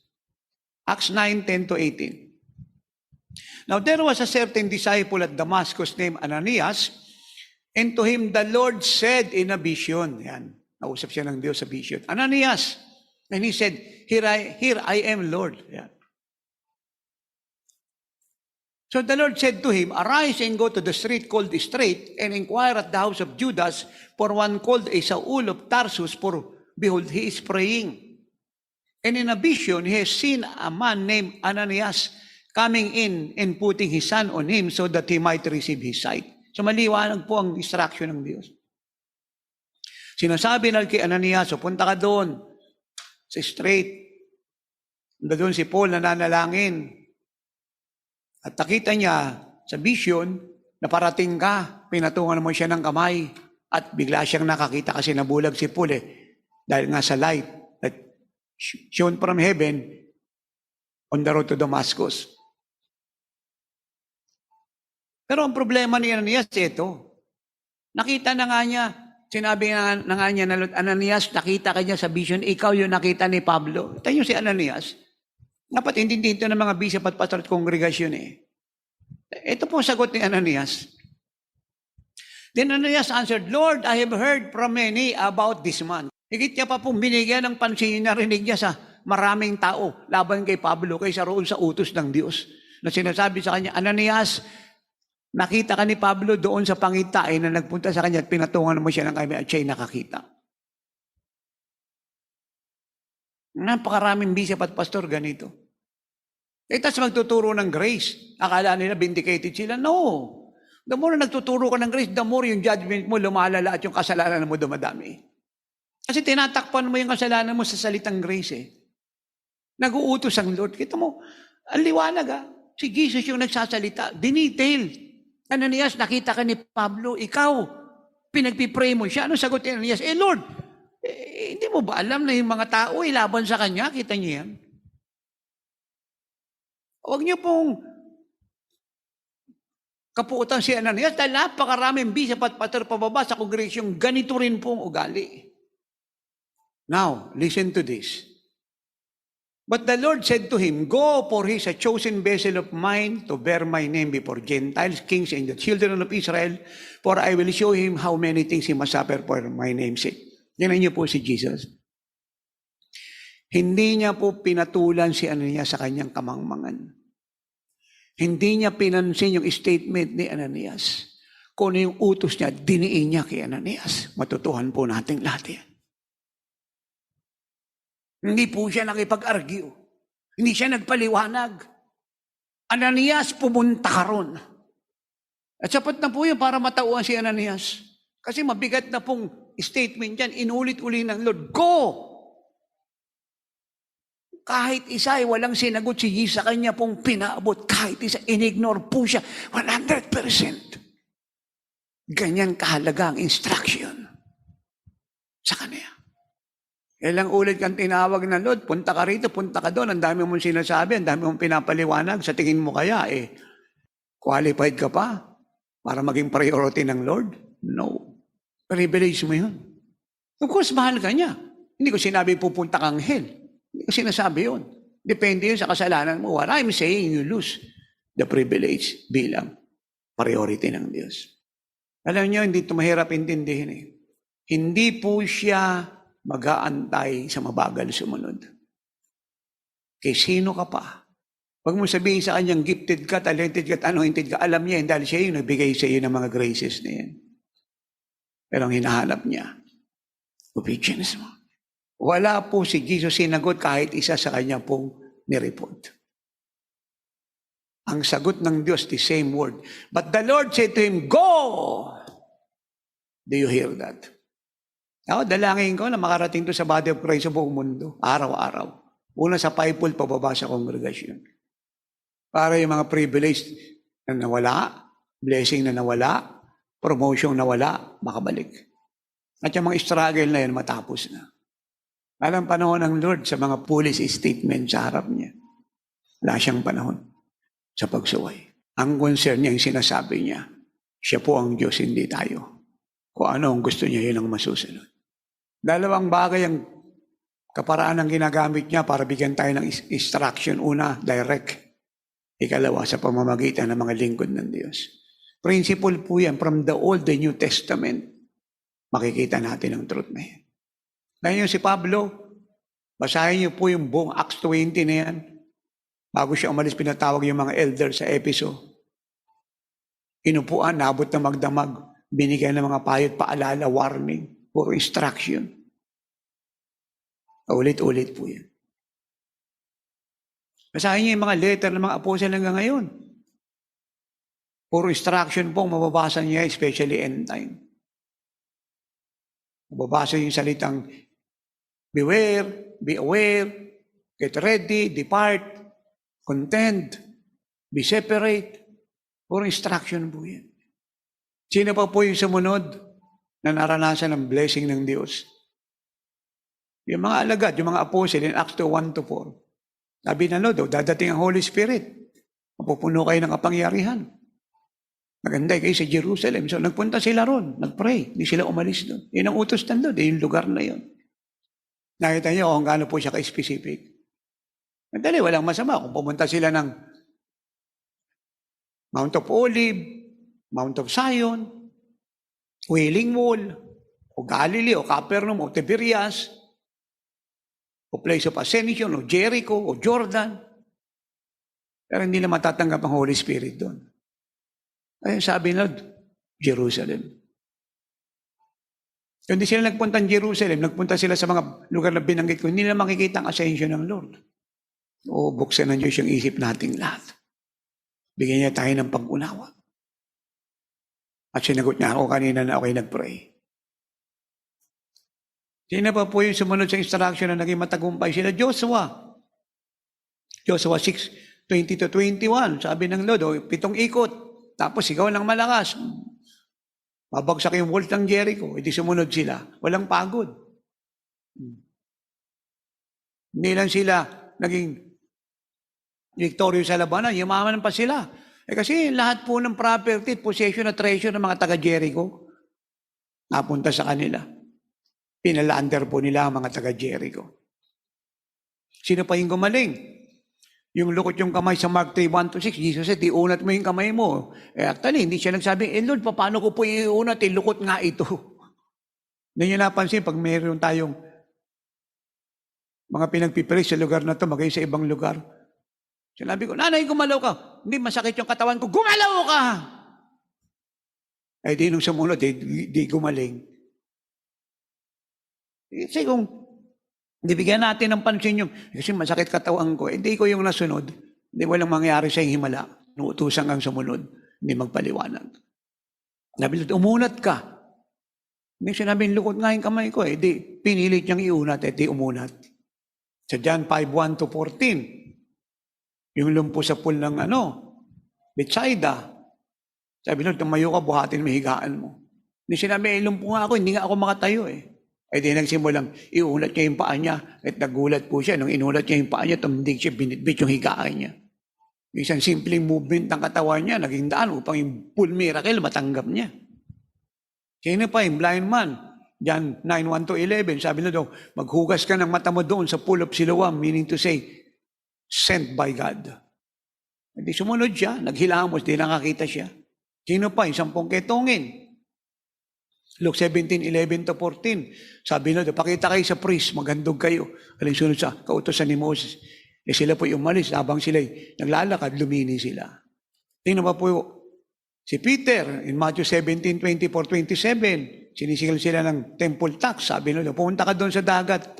Acts 9:10-18. Now there was a certain disciple at Damascus named Ananias, and to him the Lord said in a vision, yan, nausap siya ng Diyos sa vision, Ananias, and he said, Here I am, Lord. Yan. So the Lord said to him, "Arise and go to the street called Straight, and inquire at the house of Judas for one called Saul of Tarsus, for behold, he is praying. And in a vision, he has seen a man named Ananias coming in and putting his hand on him so that he might receive his sight." So maliwanag po ang instruction ng Diyos. Sinasabi na kay Ananias, "So punta ka doon sa Straight." Doon si Paul nananalangin. At nakita niya sa vision na parating ka, pinatungan mo siya ng kamay. At bigla siyang nakakita kasi nabulag si Paul dahil nga sa light that shown from heaven on the road to Damascus. Pero ang problema ni Ananias ito. Nakita na nga niya, sinabi na nga niya na, "Ananias, nakita ka niya sa vision, ikaw yung nakita ni Pablo." Ito yung si Ananias. Dapat intindihin ito ng mga bishop at pastor at kongregasyon Ito po ang sagot ni Ananias. Then Ananias answered, "Lord, I have heard from many about this man." Higit niya pa pong binigyan ng pansin na rinig niya sa maraming tao laban kay Pablo kaysa roon sa utos ng Diyos. Na sinasabi sa kanya, "Ananias, nakita ka ni Pablo doon sa pangitain na nagpunta sa kanya at pinatungan mo siya ng kami at siya'y nakakita." Napakaraming bishop at pastor ganito. Tapos magtuturo ng grace. Akala nila vindicated sila. No. The more na nagtuturo ka ng grace, the more yung judgment mo lumalala at yung kasalanan mo dumadami. Kasi tinatakpan mo yung kasalanan mo sa salitang grace Nag-uutos ang Lord. Kita mo, ang liwanag Si Jesus yung nagsasalita. Dinetail. Ananias, nakita ka ni Pablo, ikaw, pinagpipray mo siya. Ano sagot ni Ananias? Lord, hindi mo ba alam na yung mga tao laban sa kanya? Kita niyo yan? Huwag niyo pong kapuutan si Ananias dahil napakaraming bishop at pastor pababa sa kongregasyong ganito rin pong ugali. Now, listen to this. But the Lord said to him, "Go, for he is a chosen vessel of mine to bear my name before Gentiles, kings, and the children of Israel, for I will show him how many things he must suffer for my name's sake." Tingnan niyo po si Jesus. Hindi niya po pinatulan si Ananias sa kanyang kamangmangan. Hindi niya pinansin yung statement ni Ananias. Kung ano yung utos niya, diniin niya kay Ananias. Matutuhan po natin lahat yan. Hindi po siya nakipag-argue. Hindi siya nagpaliwanag. Ananias, pumunta ka ron. At sapat na po yun para matauhan si Ananias. Kasi mabigat na pong statement yan. Inulit-uli ng Lord, "Go!" Kahit isa ay walang sinagot si Jesus sa kanya pong pinaabot. Kahit isa, inignore po siya. 100%. Ganyan kahalaga ang instruction sa kanya. Ilang ulit kang tinawag ng Lord, punta ka rito, punta ka doon, ang dami mong sinasabi, ang dami mong pinapaliwanag, sa tingin mo kaya, qualified ka pa para maging priority ng Lord? No. Privilege mo yun. Of course, mahal ka niya. Hindi ko sinabi pupunta kang hell. Hindi ko sinasabi yun. Depende yun sa kasalanan mo. What I'm saying, you lose the privilege bilang priority ng Diyos. Alam niyo, hindi ito mahirap intindihin Hindi po siya mag-aantay sa mabagal sumunod. Kay sino ka pa? Huwag mo sabihin sa kanyang gifted ka, talented ka, anointed ka. Alam niya dahil siya yung nagbigay sa iyo ng mga graces na yan. Pero ang hinahanap niya, obedience mo. Wala po si Jesus sinagot kahit isa sa kanya pong nireport. Ang sagot ng Diyos, the same word. But the Lord said to him, "Go!" Do you hear that? Ako, dalangin ko na makarating to sa body of Christ sa buong mundo, araw-araw. Una sa fivefold, pababa sa kongregasyon. Para yung mga privilege na nawala, blessing na nawala, promotion na nawala, makabalik. At yung mga struggle na yan, matapos na. Alam panahon ng Lord sa mga policy statement sa harap niya. Wala siyang panahon sa pagsuway. Ang concern niya, yung sinasabi niya, siya po ang Diyos, hindi tayo. Kung ano ang gusto niya, yun ang masusunod. Dalawang bagay ang kaparaan ng ginagamit niya para bigyan tayo ng instruction. Una, direct. Ikalawa, sa pamamagitan ng mga lingkod ng Diyos. Principle po yan from the Old and New Testament. Makikita natin ang truth na yan. Ngayon si Pablo, basahin niyo po yung buong Acts 20 na yan. Bago siya umalis, pinatawag yung mga elder sa Epheso. Inupuan, nabot na magdamag, binigyan ng mga payot, paalala, warning, puro instruction. Ulit-ulit po yan. Basahin niyo yung mga letter ng mga apostle hanggang ngayon. Puro instruction po ang mababasa niya, especially end time. Mababasa yung salitang beware, be aware, get ready, depart, contend, be separate. Puro instruction po yan. Sino pa po yung sumunod na naranasan ng blessing ng Diyos? Yung mga alagad, yung mga apostle in Acts 2:1-4. Sabi na daw, dadating ang Holy Spirit. Mapupuno kayo ng kapangyarihan. Maganda kayo sa Jerusalem. So nagpunta sila ron, nagpray. Hindi sila umalis doon. Yun ang utos doon, yung lugar na yun. Nakita niyo kung gaano po siya ka-specific. Madali, walang masama kung pumunta sila ng Mount of Olive, Mount of Zion, Wailing Wall, o Galilee, o Capernaum, o Tiberias, o Place of Ascension, o Jericho, o Jordan. Pero hindi na matatanggap ang Holy Spirit doon. Ayun sabi na, Jerusalem. Kung di sila nagpunta ng Jerusalem, nagpunta sila sa mga lugar na binanggit ko, hindi na makikita ang ascension ng Lord. O buksan ng Diyos yung isip nating lahat. Bigyan niya tayo ng pag-unawa. At sinagot niya ako kanina na ako'y nag-pray. Sino pa po yung sumunod sa instruction na naging matagumpay? Sila Joshua. Joshua 6:20-21. Sabi ng Lord, 7 ikot. Tapos ikaw ng malakas. Mabagsak yung walls ng Jericho. Hindi sumunod sila. Walang pagod. Hindi lang sila naging victorious sa labanan. Yumaman pa sila. Kasi lahat po ng property, possession at treasure ng mga taga-Jericho napunta sa kanila. Pinala-under po nila ang mga taga-Jericho. Sino pa yung gumaling? Yung lukot yung kamay sa Mark 3:1-6, Jesus said, iunat mo yung kamay mo. Actually, hindi siya nagsabi, Lord, paano ko po iunat? Lukot nga ito. Hindi nyo napansin, pag mayroon tayong mga pinagpipreach sa lugar na to, magayon sa ibang lugar. Sinabi ko, nanay, gumalaw ka. Hindi, masakit yung katawan ko. Gumalaw ka! Ay, di nung sumunod, di gumaling. Kasi kung bigyan natin ng pansin yung, kasi masakit katawan ko, hindi ko yung nasunod, hindi walang mangyari sa himala. Nuutusan kang sumunod, hindi magpaliwanag. Sabi, umunat ka. Hindi sinabi, lukot nga yung kamay ko. Di pinilit niyang iunat, di umunat. Sa John 5:1-14, yung lumpo sa pool ng Bethsaida. Sabi, Lord, tumayo ka, buhatin mo higaan mo. Hindi sinabi, lumpo nga ako, hindi nga ako makatayo di nagsimulang iunat niya yung paa niya at nagulat po siya. Nung inulat niya yung paa niya, tumindig siya, binitbit yung higaan niya. Isang simpleng movement ng katawan niya, naging daan upang yung full miracle matanggap niya. Sino pa yung blind man? John 9:1-11, sabi na daw, maghugas ka ng mata mo doon sa pool of Siloam, meaning to say, sent by God. Hindi sumunod siya, naghilamos, di nakakita siya. Sino pa? Yung 10 ketongin. Luke 17:11-14, sabi na, pakita kayo sa priest, maghandog kayo. Aling sunod sa kautosan ni Moses. Sila po umalis, habang sila naglalakad, lumini sila. Tingnan pa po si Peter, in Matthew 17:24-27, sinisigil sila ng temple tax. Sabi na, pumunta ka doon sa dagat.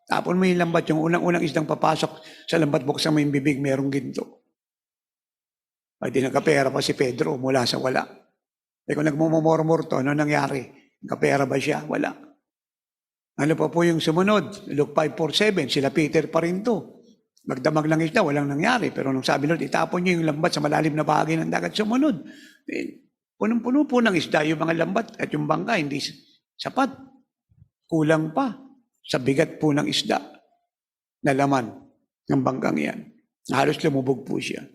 Tapon mo yung lambat, yung unang-unang isdang papasok sa lambat, buksan mo yung bibig, merong ginto. Ay di nagkapera pa si Pedro mula sa wala. Kung nagmumumurmur to, ano nangyari? Nagkapera ba siya? Wala. Ano pa po yung sumunod? Luke 5:47, sila Peter pa rin to. Magdamag lang isda, walang nangyari. Pero nung sabi Lord, itapon niyo yung lambat sa malalim na bahagi ng dagat, sumunod. Punong-puno po ng isda yung mga lambat at yung bangka, hindi sapat. Kulang pa sa bigat po ng isda na laman ng bangkang yan. Halos lumubog po siya.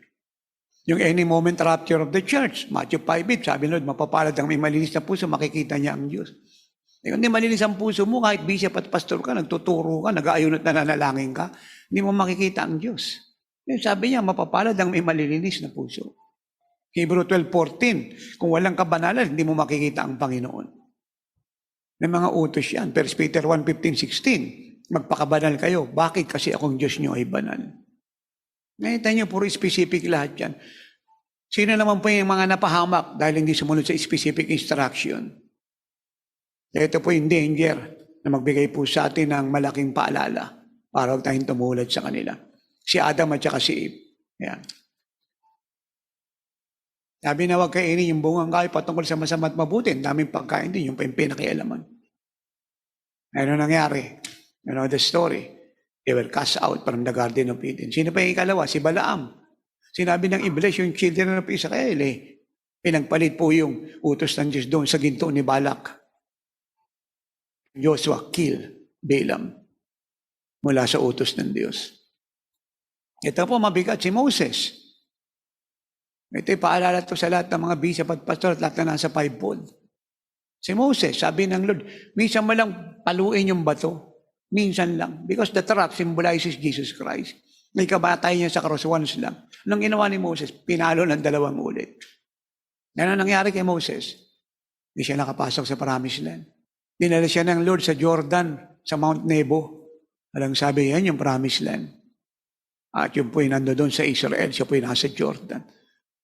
Yung any moment rapture of the church, Matthew 5:8, sabi Lord, mapapalad ang may malinis na puso, makikita niya ang Diyos. Kung hindi malinis ang puso mo, kahit bishop at pastor ka, nagtuturo ka, nag-aayun at nananalangin ka, hindi mo makikita ang Diyos. Yung sabi niya, mapapalad ang may malilinis na puso. Hebrew 12:14, kung walang kabanalan, hindi mo makikita ang Panginoon. May mga utos yan. 1 Peter 1:15-16, magpakabanal kayo. Bakit? Kasi akong Diyos niyo ay banal. Nakita niyo, puro specific lahat yan. Sino naman po yung mga napahamak dahil hindi sumunod sa specific instruction? Ito po yung danger na magbigay po sa atin ng malaking paalala para huwag tayong tumulad sa kanila. Si Adam at saka si Eve. Ayan. Sabi na huwag kainin yung bungang kahoy patungkol sa masama at mabuti. Ang daming pagkain din, yung pinakialaman. Ano nangyari? You know the story. They were cast out from the Garden of Eden. Sino pa yung ikalawa? Si Balaam. Sinabi ng Iblis, yung children of Israel, pinagpalit po yung utos ng Diyos doon sa ginto ni Balak. Joshua kill Balaam mula sa utos ng Diyos. Ito po mabigat si Moses. Ito'y paalala to sa lahat ng mga bishop at pastor at lahat na nasa fivefold. Si Moses, sabi ng Lord, minsan mo lang paluin yung bato. Minsan lang. Because the trap symbolizes Jesus Christ. May kabatay niya sa cross once lang. Anong ginawa ni Moses? Pinalo ng 2 ulit. Yan ang nangyari kay Moses. Hindi siya nakapasok sa Promised Land. Dinala siya ng Lord sa Jordan, sa Mount Nebo. Alang sabi yan, yung Promised Land. At yun po'y nando doon sa Israel, siya po'y nasa Jordan.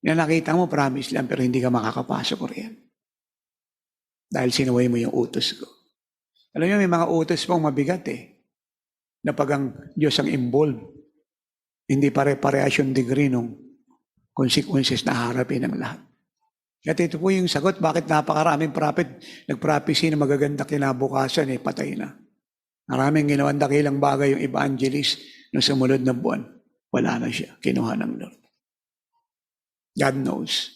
Yan nakita mo, Promised Land, pero hindi ka makakapasok riyan. Dahil sinuway mo yung utos ko. Alam niyo, may mga utos pong mabigat na pag ang Diyos ang involved, hindi pare-parehas yung degree ng consequences na harapin ng lahat. At ito po yung sagot, bakit napakaraming prophet nag-prophecy na magaganda kinabukasan, patay na. Maraming ginawang dakilang bagay yung evangelist nung sumunod na buwan. Wala na siya, kinuha ng Lord. God knows.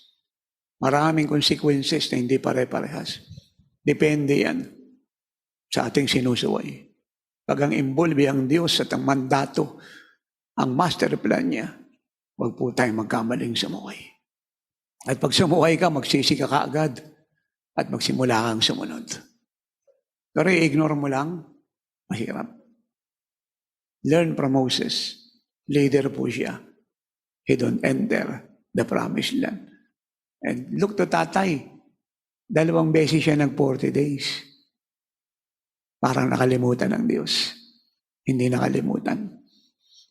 Maraming consequences na hindi pare-parehas. Depende yan sa ating sinusuway. Pag ang involve ang Diyos at ang mandato, ang master plan niya, huwag po tayong magkamaling sumuway. At pag sumuway ka, magsisi ka kaagad at magsimula kang sumunod. Pero i-ignore mo lang, mahirap. Learn from Moses. Leader po siya. He don't enter the Promised Land. And look to tatay. 2 beses siya ng 40 days. Parang nakalimutan ng Diyos. Hindi nakalimutan.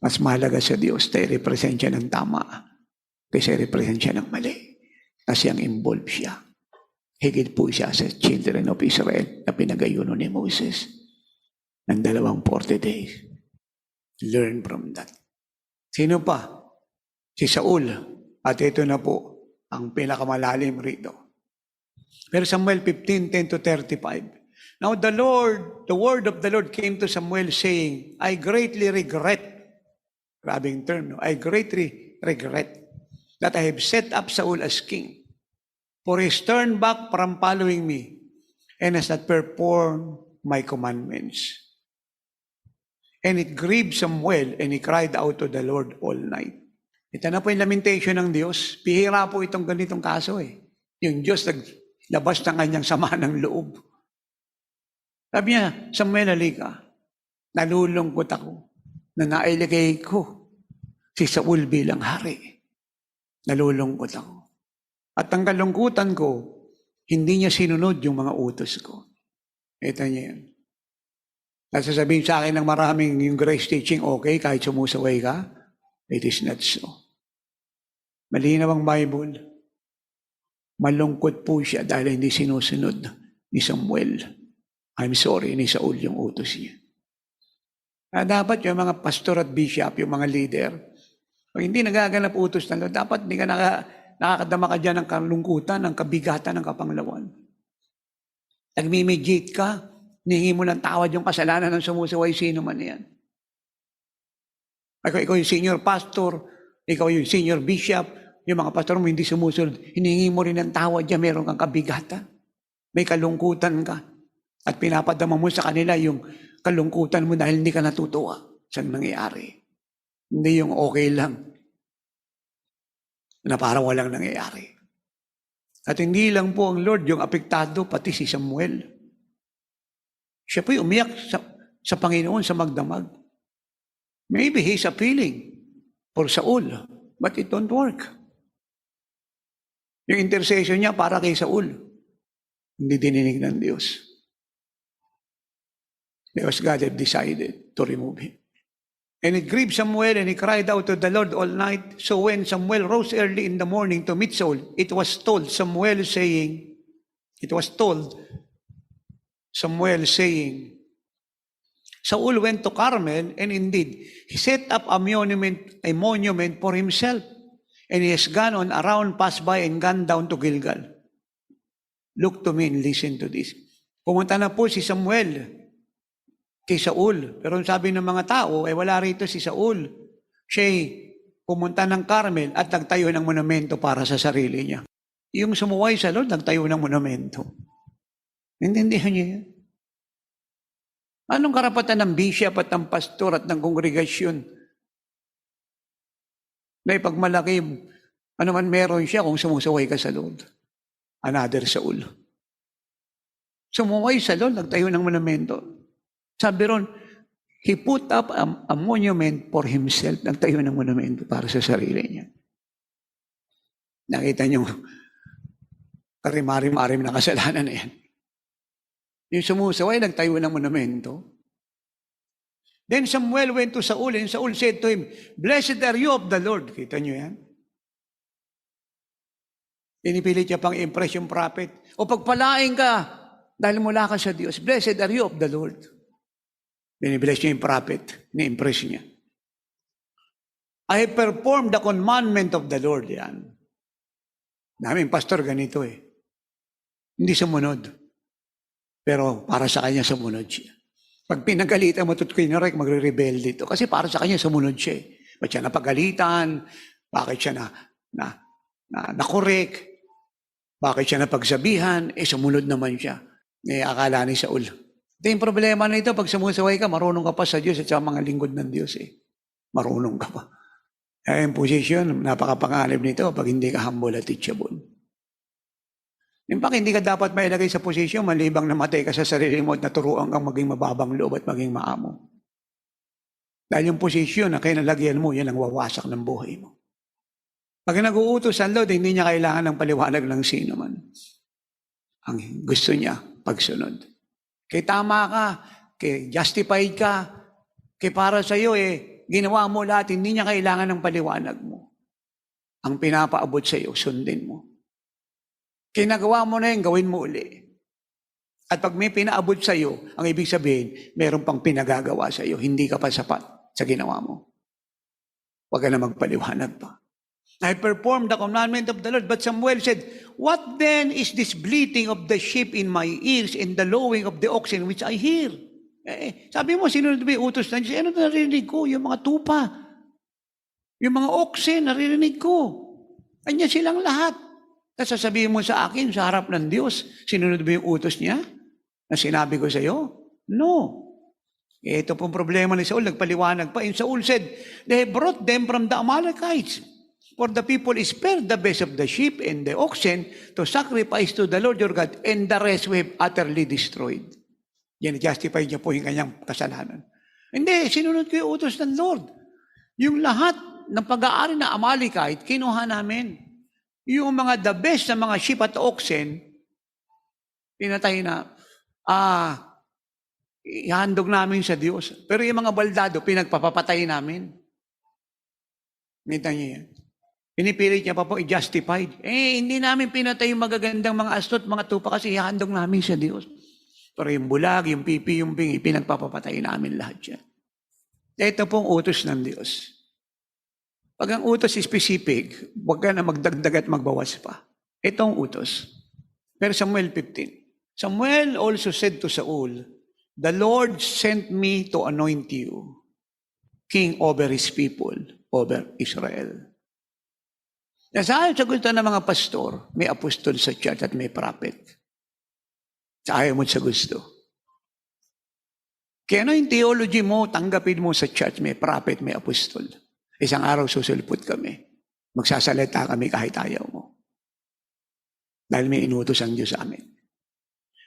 Mas mahalaga sa Diyos, tayo represent siya ng tama. Kasi represent siya ng mali. Kasi ang involved siya. Higit po siya sa children of Israel na pinagayuno ni Moses ng 40 days. Learn from that. Sino pa? Si Saul. At ito na po ang pinakamalalim rito. Pero Samuel 15:10-35. Now the word of the Lord came to Samuel saying, I greatly regret, grabing term, no? I greatly regret that I have set up Saul as king, for he has turned back from following me and has not performed my commandments. And it grieved Samuel, and he cried out to the Lord all night. Ito na po yung lamentation ng Diyos. Pihira po itong ganitong kaso Yung Diyos naglabas ng kanyang sama ng loob. Sabi niya, Samuel, halika. Nalulungkot ako na nailigay ko si Saul bilang hari. Nalulungkot ako. At ang kalungkutan ko, hindi niya sinunod yung mga utos ko. Ito niya yan. At sasabihin sa akin ng maraming yung grace teaching, okay, kahit sumusaway ka, it is not so. Malinaw ang Bible. Malungkot po siya dahil hindi sinusunod ni Samuel. I'm sorry, ni Saul yung utos niya. Dapat yung mga pastor at bishop, yung mga leader, pag hindi nagaganap utos ng Lord, dapat hindi ka nakakadama ka dyan ng kalungkutan, ng kabigatan, ng kapanglawan. Nagmimediate ka, hihingi mo ng tawad yung kasalanan ng sumusuway, sino man yan. Ikaw yung senior pastor, ikaw yung senior bishop, yung mga pastor mo hindi sumusunod, hinihingi mo rin ng tawad dyan, meron kang kabigatan. May kalungkutan ka. At pinapadama mo sa kanila yung kalungkutan mo dahil hindi ka natutuwa sa nangyayari. Hindi yung okay lang na parang walang nangyayari. At hindi lang po ang Lord yung apektado, pati si Samuel. Siya po'y umiyak sa Panginoon sa magdamag. Maybe he's appealing for Saul, but it don't work. Yung intercession niya para kay Saul, hindi dininig ng Diyos. Because God had decided to remove him. And it grieved Samuel, and he cried out to the Lord all night. So when Samuel rose early in the morning to meet Saul, it was told Samuel saying, Saul went to Carmel, and indeed, he set up a monument for himself. And he has gone on around, passed by, and gone down to Gilgal. Look to me and listen to this. Pumunta na po si Samuel kay Saul. Pero sabi ng mga tao, wala rito si Saul. Siya'y pumunta ng Carmel at nagtayo ng monumento para sa sarili niya. Yung sumuway sa Lord, nagtayo ng monumento. Intindihan niyo yan? Anong karapatan ng bishop at ng pastor at ng kongregasyon na ipagmalaki ano man meron siya kung sumusaway ka sa Lord? Another Saul. Sumuway sa Lord, nagtayo ng monumento. Sabi ron, he put up a monument for himself, nagtayo ng monumento para sa sarili niya. Nakita niyo, karim-arim na kasalanan na yan. Yung sumusaway, nagtayo ng monumento. Then Samuel went to Saul, and Saul said to him, "Blessed are you of the Lord." Kita niyo yan? Pinipilit niya pang impress yung prophet. O pagpalain ka, dahil mula ka sa Diyos. Blessed are you of the Lord. Binibless niya yung prophet. Ni-impress niya. I performed the commandment of the Lord. Yan. Naming pastor ganito eh. Hindi sumunod. Pero para sa kanya sumunod siya. Pag pinagalitan mo ito't kinarek, magre-rebel dito. Kasi para sa kanya sumunod siya eh. Ba't siya napagalitan? Bakit siya na-correct? Bakit siya napagsabihan? Sumunod naman siya. Akala ni Saul. Ito yung problema nito, pag sumusaway ka, marunong ka pa sa Diyos at sa mga lingkod ng Diyos eh. Marunong ka pa. Kaya yung posisyon, napakapanganib nito pag hindi ka humble at teachable. In fact, hindi ka dapat mailagay sa posisyon, malibang namatay ka sa sarili mo at naturuan kang maging mababang loob at maging maamo. Dahil yung posisyon na kinalagyan mo, yan ang wawasak ng buhay mo. Pag nag-uutos ang Lord, hindi niya kailangan ng paliwanag ng sino man. Ang gusto niya, pagsunod. Kaya tama ka, kaya justified ka, kaya para sa iyo ginawa mo lahat, hindi niya kailangan ng paliwanag mo. Ang pinapaabot sa iyo, sundin mo. Kinagawa mo na yun, gawin mo uli. At pag may pinaabot sa iyo, ang ibig sabihin, meron pang pinagagawa sa iyo, hindi ka pa sapat sa ginawa mo. Huwag ka na magpaliwanag pa. I performed the commandment of the Lord. But Samuel said, "What then is this bleating of the sheep in my ears and the lowing of the oxen which I hear?" Sabi mo, sino na yung utos na Diyos? Ano narinig ko? Yung mga tupa. Yung mga oxen, naririnig ko. Kanya silang lahat. Tapos sasabihin mo sa akin, sa harap ng Diyos, sinunod mo yung utos niya na sinabi ko sa iyo? No. Ito pong problema ni Saul, nagpaliwanag pa. And Saul said, "They brought them from the Amalekites. For the people spared the best of the sheep and the oxen to sacrifice to the Lord your God, and the rest we have utterly destroyed." Yan, justify niya po yung kanyang kasalanan. Hindi, sinunod ko yung utos ng Lord. Yung lahat ng pag-aari na Amalekite, kinuha namin. Yung mga the best na mga sheep at oxen, pinatay na, ihandog namin sa Diyos. Pero yung mga baldado, pinagpapapatay namin. Nita niyo yan. Pinipilit niya pa po i-justified. Hindi namin pinatay yung magagandang mga astot, mga tupa kasi ihandog namin sa Diyos. Pero yung bulag, yung pipi, yung bingi, pinagpapapatay namin lahat yan. Ito pong utos ng Diyos. Pag ang utos specific, huwag ka na magdagdag at magbawas pa. Ito ang utos. Pero Samuel 15. Samuel also said to Saul, "The Lord sent me to anoint you, king over his people, over Israel." Sa gusto ng mga pastor, may apostol sa church at may prophet. Sa ayaw mo sa gusto. Kaya yung theology mo, tanggapin mo sa church, may prophet, may apostol. Isang araw susulpot kami. Magsasalita kami kahit ayaw mo. Dahil may inutos ang Diyos sa amin.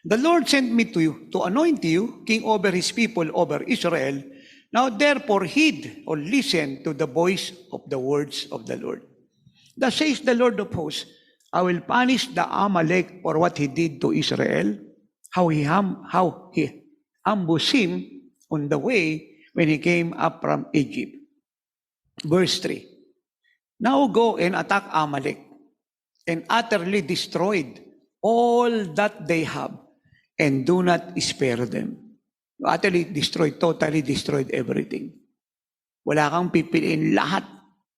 "The Lord sent me to you, to anoint you, king over his people, over Israel. Now therefore heed or listen to the voice of the words of the Lord. Thus says the Lord of hosts, I will punish the Amalek for what he did to Israel, how he ambushed him on the way when he came up from Egypt. Verse 3. Now go and attack Amalek and utterly destroyed all that they have and do not spare them. Utterly destroyed, totally destroyed everything. Wala kang pipiliin, lahat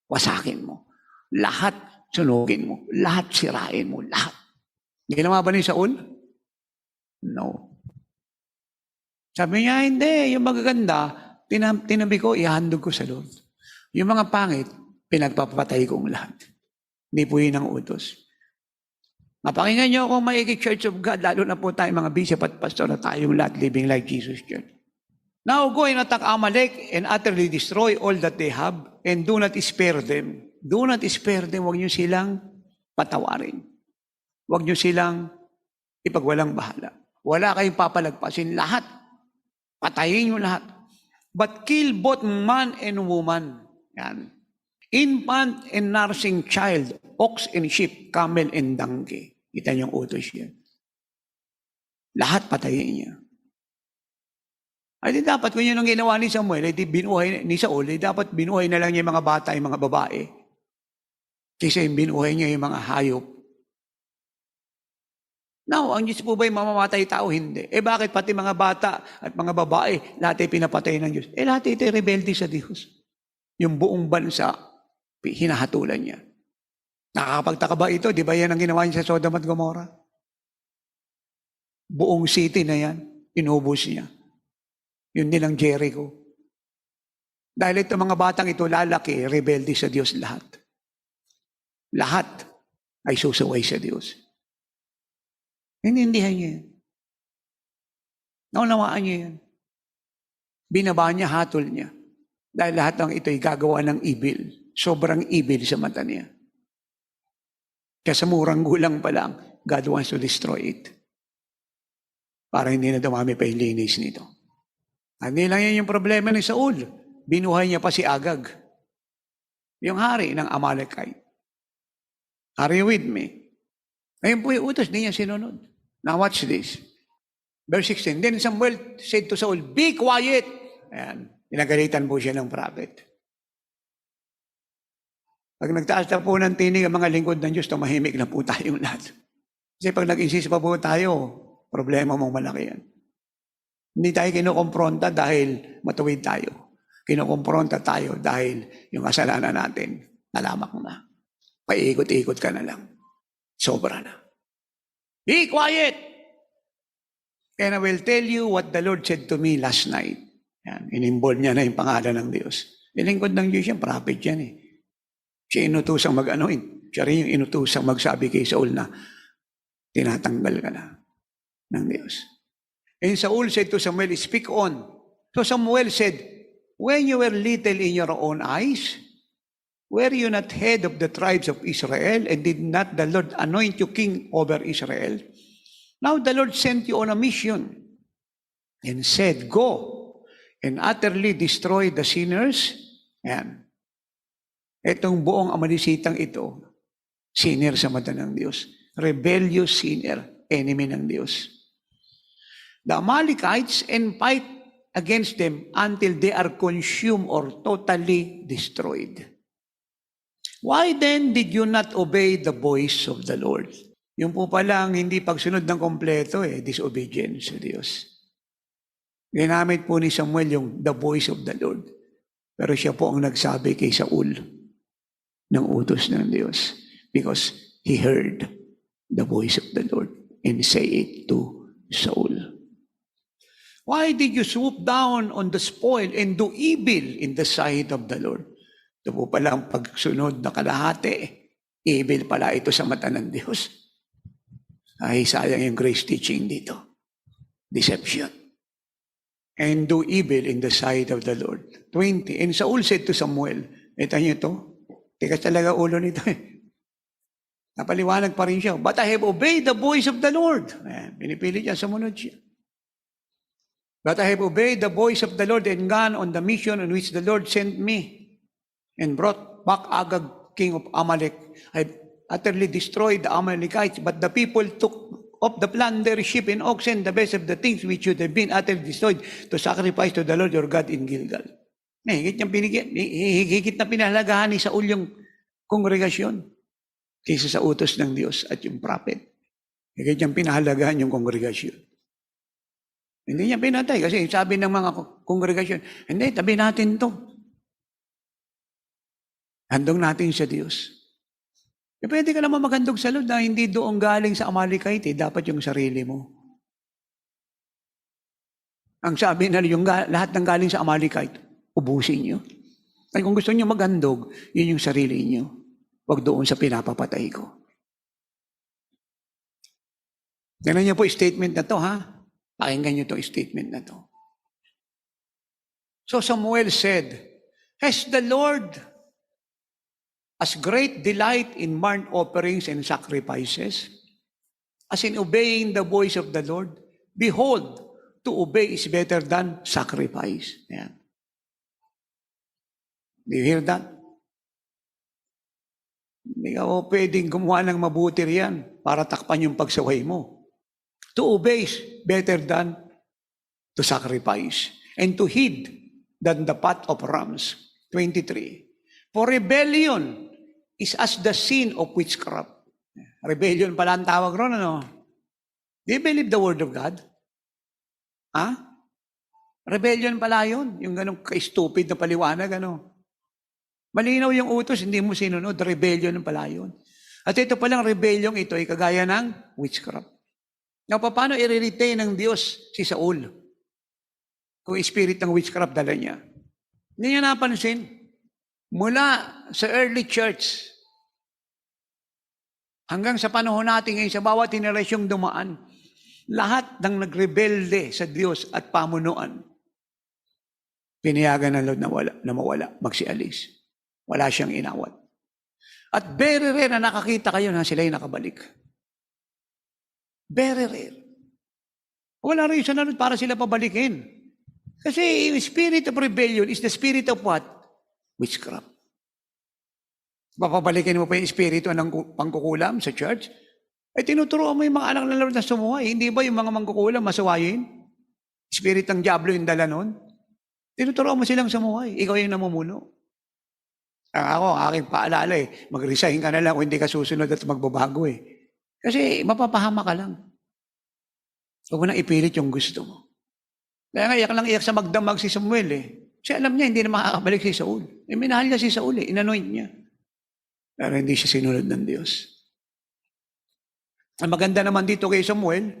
wasakin mo. Lahat sunugin mo. Lahat sirain mo. Lahat. Ginawa ba ni Saul? No. Sabi niya, hindi. Yung magaganda, tinabi ko, ihandog ko sa Lord. Yung mga pangit, pinagpapatay kong lahat. Hindi po yun ang utos. Mapakinggan niyo kung maigi Church of God, lalo na po tayo mga bishop at pastor na tayong lahat living like Jesus Church. Now go and attack Amalek and utterly destroy all that they have and do not spare them. Do not spare them. Huwag niyo silang patawarin. Huwag niyo silang ipagwalang bahala. Wala kayong papalagpasin. Lahat. Patayin niyo lahat. But kill both man and woman. Yan. Infant and nursing child, ox and sheep, camel and donkey. Kita niyo yung utos yan. Lahat patayin niya. Ay di dapat, kung yun ang ginawa ni Samuel, ay di binuhay ni Saul, ay dapat binuhay na lang niya yung mga bata, yung mga babae. Kasi binuhay niya yung mga hayop. Now, ang Diyos po ba'y mamamatay tao? Hindi. Bakit pati mga bata at mga babae, lahat ay pinapatay ng Diyos? Lahat ito ay rebelde sa Diyos. Yung buong bansa, hinahatulan niya. Nakakapagtaka ba ito? Di ba yan ang ginawa niya sa Sodom at Gomorrah? Buong city na yan, inubos niya. Yun din ang Jericho. Dahil ito mga batang ito lalaki, rebelde sa Diyos lahat. Lahat ay susaway sa Diyos. Hinindihan niya yan. Naunawaan niya yan. Binaba niya, hatol niya. Dahil lahat ng ito ay gagawa ng evil. Sobrang evil sa mata niya. Kaya sa murang gulang pa lang, God wants to destroy it. Para hindi na dumami pa yung linis nito. Hindi lang yan yung problema ni Saul. Binuhay niya pa si Agag. Yung hari ng Amalekite. Are you with me? Ngayon po yung utos, di niya sinunod. Now watch this. Verse 16, Then Samuel said to Saul, Be quiet! Ayan. Pinagalitan po siya ng prophet. Pag nagtaas na po ng tinig ang mga lingkod ng Diyos, tumahimik na po tayong lahat. Kasi pag nag-insist pa po tayo, problema mong malaki yan. Hindi tayo kinukompronta dahil matuwid tayo. Kinukompronta tayo dahil yung kasalanan natin, nalamak na. Paikot-ikot ka na lang. Sobra na. Be quiet! And I will tell you what the Lord said to me last night. Yan, inimbol niya na yung pangalan ng Diyos. Ilingkod ng Diyos yan, prophet yan eh. Siya inutusang mag-anoin. Siya rin yung inutusang magsabi kay Saul na tinatanggal ka na ng Diyos. And Saul said to Samuel, Speak on. So Samuel said, When you were little in your own eyes, were you not head of the tribes of Israel, and did not the Lord anoint you king over Israel? Now the Lord sent you on a mission and said, Go and utterly destroy the sinners. Ayan. Itong buong Amalisitang ito, sinner sa mata ng Diyos. Rebellious sinner, enemy ng Diyos. The Amalekites and fight against them until they are consumed or totally destroyed. Why then did you not obey the voice of the Lord? Yung po palang hindi pagsunod ng kompleto disobedience sa Diyos. Ginamit po ni Samuel yung the voice of the Lord. Pero siya po ang nagsabi kay Saul ng utos ng Diyos. Because he heard the voice of the Lord and say it to Saul. Why did you swoop down on the spoil and do evil in the sight of the Lord? Ito po pala ang pagsunod na kalahati. Evil pala ito sa mata ng Diyos. Ay, sayang yung grace teaching dito. Deception. And do evil in the sight of the Lord. 20. And Saul said to Samuel, ito niyo ito, tikas talaga ulo nito Napaliwanag pa rin siya. But I have obeyed the voice of the Lord. Ayan, pinipili niya, sumunod siya. But I have obeyed the voice of the Lord and gone on the mission on which the Lord sent me and brought back Agag, king of Amalek. I utterly destroyed the Amalekites, but the people took of the plunder, sheep and oxen, the best of the things which should have been utterly destroyed, to sacrifice to the Lord your God in Gilgal. Higit na pinahalagahan ni Saul yung kongregasyon kaysa sa utos ng Diyos at yung prophet. Higit niyang pinahalagahan yung kongregasyon. Hindi niya pinatay kasi sabi ng mga kongregasyon, hindi, tabi natin to. Handog natin sa Diyos. Pwede ka naman maghandog sa Lord na hindi doon galing sa Amalekite, dapat yung sarili mo. Ang sabi na yung lahat ng galing sa Amalekite, ubusin nyo. Ay kung gusto nyo maghandog, yun yung sarili nyo. Huwag doon sa pinapapatay ko. Ganun niyo po statement na to, ha? Pakinggan niyo itong statement na to. So Samuel said, has the Lord as great delight in burnt offerings and sacrifices, as in obeying the voice of the Lord? Behold, to obey is better than sacrifice. Ayan. Do you hear that? Hindi ka pwedeng gumawa ng mabuti riyan para takpan yung pagsaway mo. To obey is better than to sacrifice, and to heed than the fat of rams. 23. For rebellion is as the sin of witchcraft. Rebellion pala ang tawag ron, ano? Do you believe the word of God? Ha? Rebellion pala yun. Yung ganong ka-stupid na paliwanag, ano? Malinaw yung utos, hindi mo sinunod. Rebellion pala yun. At ito palang rebellion ito ay kagaya ng witchcraft. Now, paano i-retain ng Diyos si Saul? Kung spirit ng witchcraft dala niya. Hindi niya napansin. Mula sa early church, hanggang sa panahon natin ngayon, sa bawat generasyong dumaan, lahat ng nagrebelde sa Diyos at pamunuan, pinayagan ng Lord na mawala, magsialis. Wala siyang inawat. At very rare na nakakita kayo na sila'y nakabalik. Very rare. Wala reason na para sila pabalikin. Kasi yung spirit of rebellion is the spirit of what? Witchcraft. Papabalikin mo pa yung espiritu ng pangkukulam sa church? Ay tinuturuan mo yung mga anak ng Lord na sumuway. Hindi ba yung mga mangkukulam masuwayin? Spirit ng Diablo yung dala nun? Tinuturuan mo silang sumuway. Ikaw yung namumuno. Ako, aking paalala mag-resign ka na lang kung hindi ka susunod at magbabago Kasi mapapahama ka lang. Huwag mo nang ipilit yung gusto mo. Kaya nga, iyak lang iyak sa magdamag si Samuel Kasi alam niya, hindi na makakabalik si Saul. Minahal niya si Saul inanoint niya. Pero hindi siya sinunod ng Diyos. Ang maganda naman dito kay Samuel,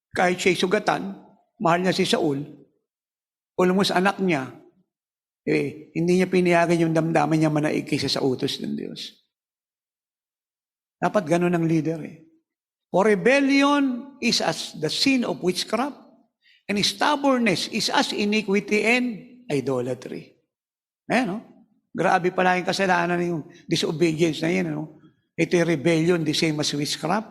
kahit siya'y sugatan, mahal niya si Saul, almost anak niya, hindi niya pinayagan yung damdamin niya manaig kaysa sa utos ng Diyos. Dapat ganun ang leader For rebellion is as the sin of witchcraft, and stubbornness is as iniquity and idolatry. Grabe pala yung kasalanan yung disobedience na yan. Ito yung rebellion, the same as witchcraft.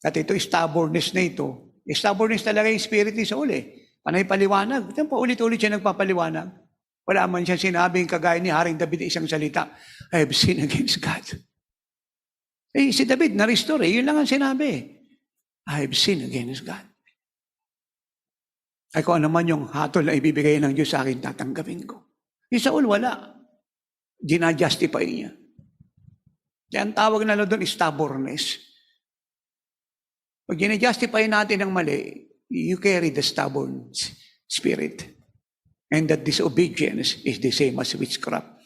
At ito stubbornness na ito. Stubbornness talaga yung spirit ni Saul Panay paliwanag. Paulit-ulit siya nagpapaliwanag. Wala man siya sinabing kagaya ni Haring David isang salita, I have sinned against God. Si David, na-restore. Yun lang ang sinabi. I have sinned against God. Ay kung ano man yung hatol na ibibigay ng Diyos sa akin, tatanggapin ko. Si Saul, wala. Gina-justify niya. Kaya ang tawag na doon is stubbornness. Pag gina-justify natin ang mali, you carry the stubborn spirit. And that disobedience is the same as witchcraft.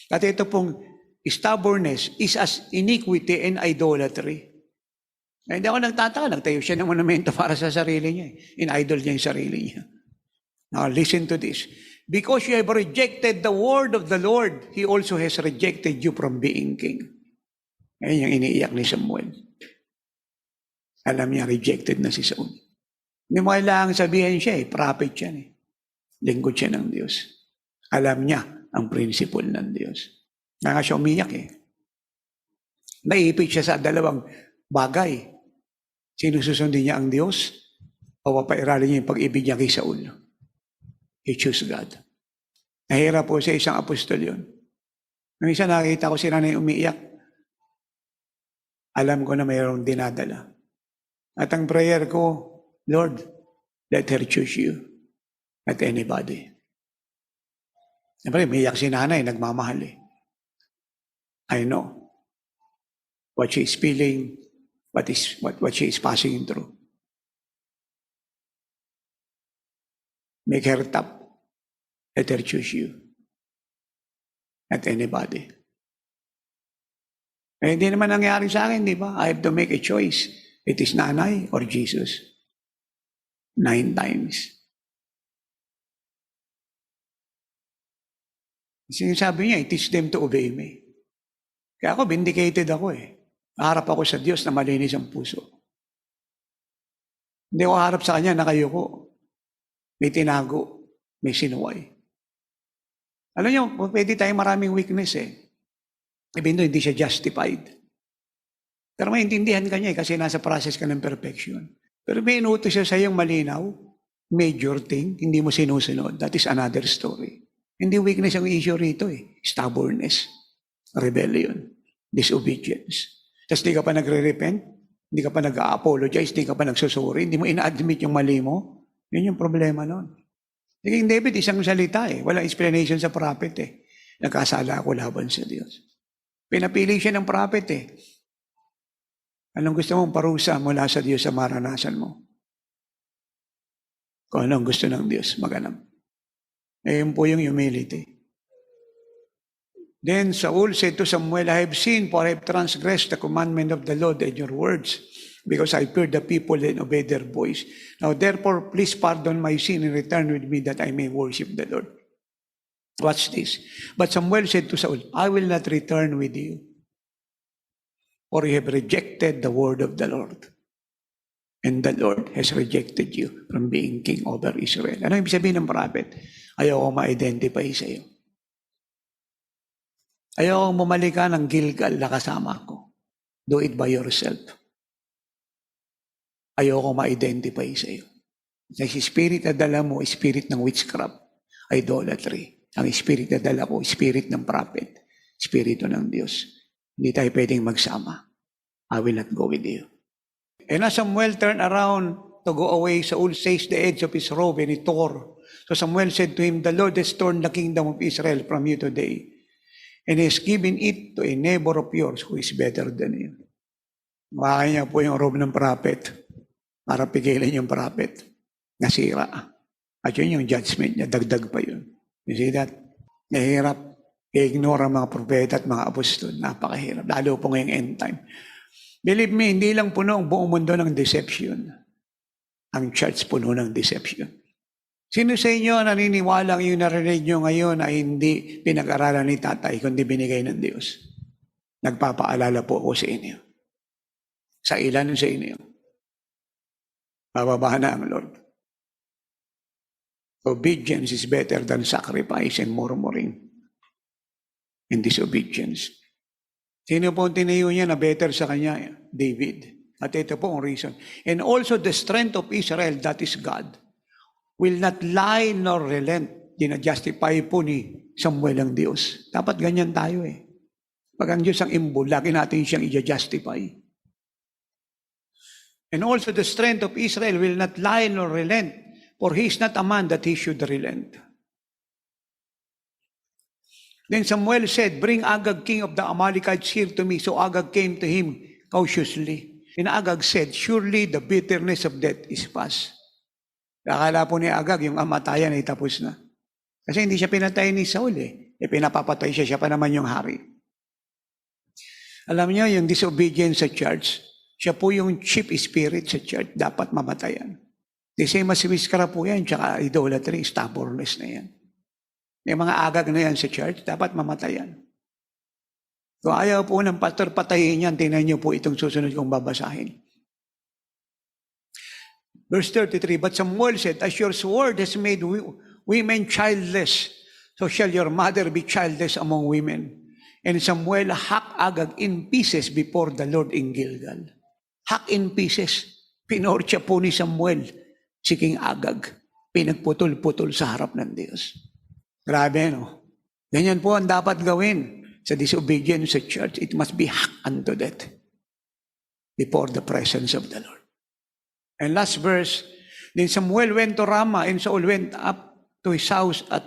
At ito pong stubbornness is as iniquity and idolatry. Hindi ako nagtataka, nagtayo siya ng monumento para sa sarili niya. In-idol niya yung sarili niya. Now listen to this. Because you have rejected the word of the Lord, He also has rejected you from being king. Ngayon yung iniiyak ni Samuel. Alam niya, rejected na si Saul. Hindi mo kailangang sabihin siya prophet yan Lingkod siya ng Diyos. Alam niya ang principle ng Diyos. Nga siya umiyak Naipit siya sa dalawang bagay. Sinususundin niya ang Diyos o papairalin niya yung pag-ibig niya kay Saul. He chose God. Nahirap po sa isang apostol yun. Nung isa nakita ko si nanay umiiyak, alam ko na mayroong dinadala. At ang prayer ko, Lord, let her choose you, not anybody. Siyempre, umiyak si nanay, nagmamahal eh. I know what she is feeling, what she is passing through. Make her top. Let her choose you, not anybody. Eh, hindi naman nangyari sa akin, di ba? I have to make a choice. It is nanay or Jesus. 9 times. Sinasabi niya, teach them to obey me. Kaya ako, vindicated ako eh. Harap ako sa Diyos na malinis ang puso. Hindi ako harap sa Kanya, nakayuko. May tinago, may sinuway. Alam niyo, pwede tayong maraming weakness eh. Even though hindi siya justified. Pero maintindihan ka niya eh, kasi nasa process ka ng perfection. Pero may inutos siya sa iyong malinaw, major thing, hindi mo sinusunod. That is another story. Hindi weakness ang issue rito eh. Stubbornness, rebellion, disobedience. Tapos di ka pa nagre-repent, hindi ka pa nag-apologize, hindi ka pa nagsusuri, hindi mo ina-admit yung mali mo. Yun yung problema nun. King David, isang salita eh. Walang explanation sa prophet eh. Nagkasala ako laban sa Diyos. Pinapili siya ng prophet eh. Anong gusto mong parusa mula sa Diyos sa maranasan mo? Kung anong gusto ng Diyos, maganap. Ayun po yung humility. Then Saul said to Samuel, I have sinned, for I have transgressed the commandment of the Lord and your words, because I fear the people and obey their voice. Now therefore, please pardon my sin and return with me that I may worship the Lord. Watch this. But Samuel said to Saul, I will not return with you, for you have rejected the word of the Lord. And the Lord has rejected you from being king over Israel. Ano ibig sabihin ng prophet? Ayaw ko ma-identify sa iyo. Ayaw kong bumalik ka ng Gilgal na kasama ko. Do it by yourself. Ayaw kong ma-identify sa iyo. Kasi spirit na dala mo, spirit ng witchcraft, idolatry. Ang spirit na dala ko, spirit ng prophet, spirito ng Diyos. Hindi tayo pwedeng magsama. I will not go with you. And as Samuel turned around to go away, Saul seized the edge of his robe and he tore. So Samuel said to him, the Lord has torn the kingdom of Israel from you today, and he has given it to a neighbor of yours who is better than you. Makakaya niya po yung robe ng prophet para pigilan yung prophet. Nasira. At yun yung judgment niya, dagdag pa yun. You see that? Nahirap. I-ignore ang mga propeta at mga apostol. Napakahirap. Lalo po ngayong end time. Believe me, hindi lang puno ang buong mundo ng deception. Ang church puno ng deception. Sino sa inyo naniniwalang yung narinig nyo ngayon ay hindi pinag-aralan ni tatay, kundi binigay ng Diyos? Nagpapaalala po ako sa inyo. Sa ilan sa inyo? Bababa na ang Lord. Obedience is better than sacrifice and murmuring and disobedience. Sino po ang tinayo niya na better sa kanya? David. At ito po ang reason. And also the strength of Israel, that is God, will not lie nor relent. Dinajustify po ni Samuel ang Diyos. Dapat ganyan tayo eh. Pag ang Diyos ang imbul, lagi natin siyang i-justify. And also the strength of Israel will not lie nor relent, for he is not a man that he should relent. Then Samuel said, bring Agag, king of the Amalekites, here to me. So Agag came to him cautiously. And Agag said, surely the bitterness of death is past. Akala po ni Agag, yung amatayan ay tapos na. Kasi hindi siya pinatay ni Saul eh. Pinapapatay siya, siya pa naman yung hari. Alam niyo, yung disobedience sa church, siya po yung chief spirit sa church, dapat mamatayan. The same as witchcraft po yan, tsaka idolatry, stubbornness na yan. May mga agag na yan sa church, dapat mamatayan. Kung ayaw po ng pastor patayin yan, tingnan niyo po itong susunod kong babasahin. Verse 33, but Samuel said, as your sword has made women childless, so shall your mother be childless among women. And Samuel hacked Agag in pieces before the Lord in Gilgal. Hack in pieces. Pinortya po ni Samuel si King Agag. Pinagputol-putol sa harap ng Diyos. Grabe, no? Ganyan po ang dapat gawin sa disobedience sa church. It must be hacked unto death before the presence of the Lord. And last verse, then Samuel went to Ramah, and Saul went up to his house at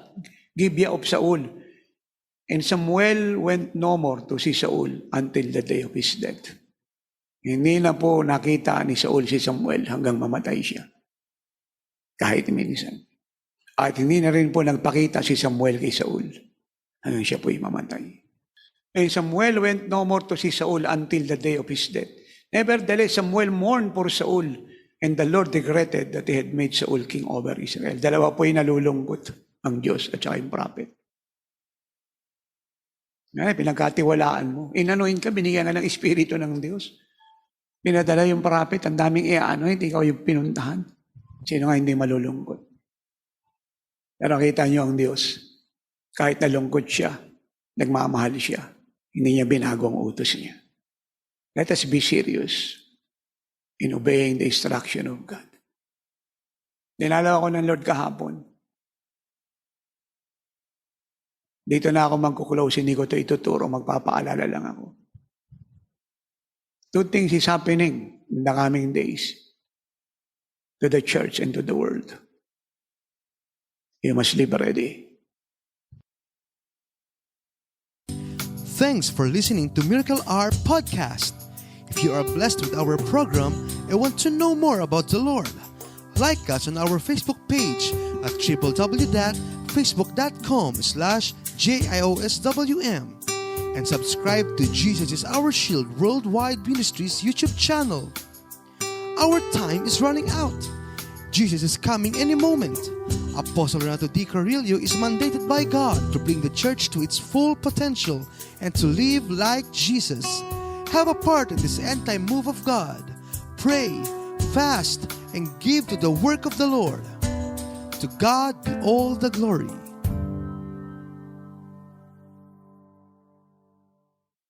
Gibeah of Saul. And Samuel went no more to see Saul until the day of his death. Hindi na po nakita ni Saul si Samuel hanggang mamatay siya. Kahit minsan. At hindi na rin po nagpakita si Samuel kay Saul hanggang siya po'y mamatay. And Samuel went no more to see Saul until the day of his death. Nevertheless, Samuel mourned for Saul, and the Lord regretted that he had made Saul king over Israel. Dalawa po yung nalulungkot, ang Diyos at saka yung prophet. Pinagkatiwalaan mo. Inanuhin ka, binigyan ka ng Espiritu ng Diyos. Pinadala yung prophet, ang daming iaanoin, ikaw yung pinuntahan. Sino nga hindi malulungkot? Pero kita niyo ang Diyos, kahit nalungkot siya, nagmamahal siya, hindi niya binago ang utos niya. Let us be serious in obeying the instruction of God. Dinala ako ng Lord kahapon. Dito na ako magkuklose, hindi ko ito ituturo, magpapaalala lang ako. Two things is happening in the coming days to the church and to the world. You must live ready. Thanks for listening to Miracle Hour Podcast. If you are blessed with our program and want to know more about the Lord, like us on our Facebook page at www.facebook.com/JIOSWM and subscribe to Jesus is Our Shield Worldwide Ministries YouTube channel. Our time is running out. Jesus is coming any moment. Apostle Renato D. Carrillo is mandated by God to bring the church to its full potential and to live like Jesus. Have a part in this end-time move of God. Pray, fast, and give to the work of the Lord. To God be all the glory.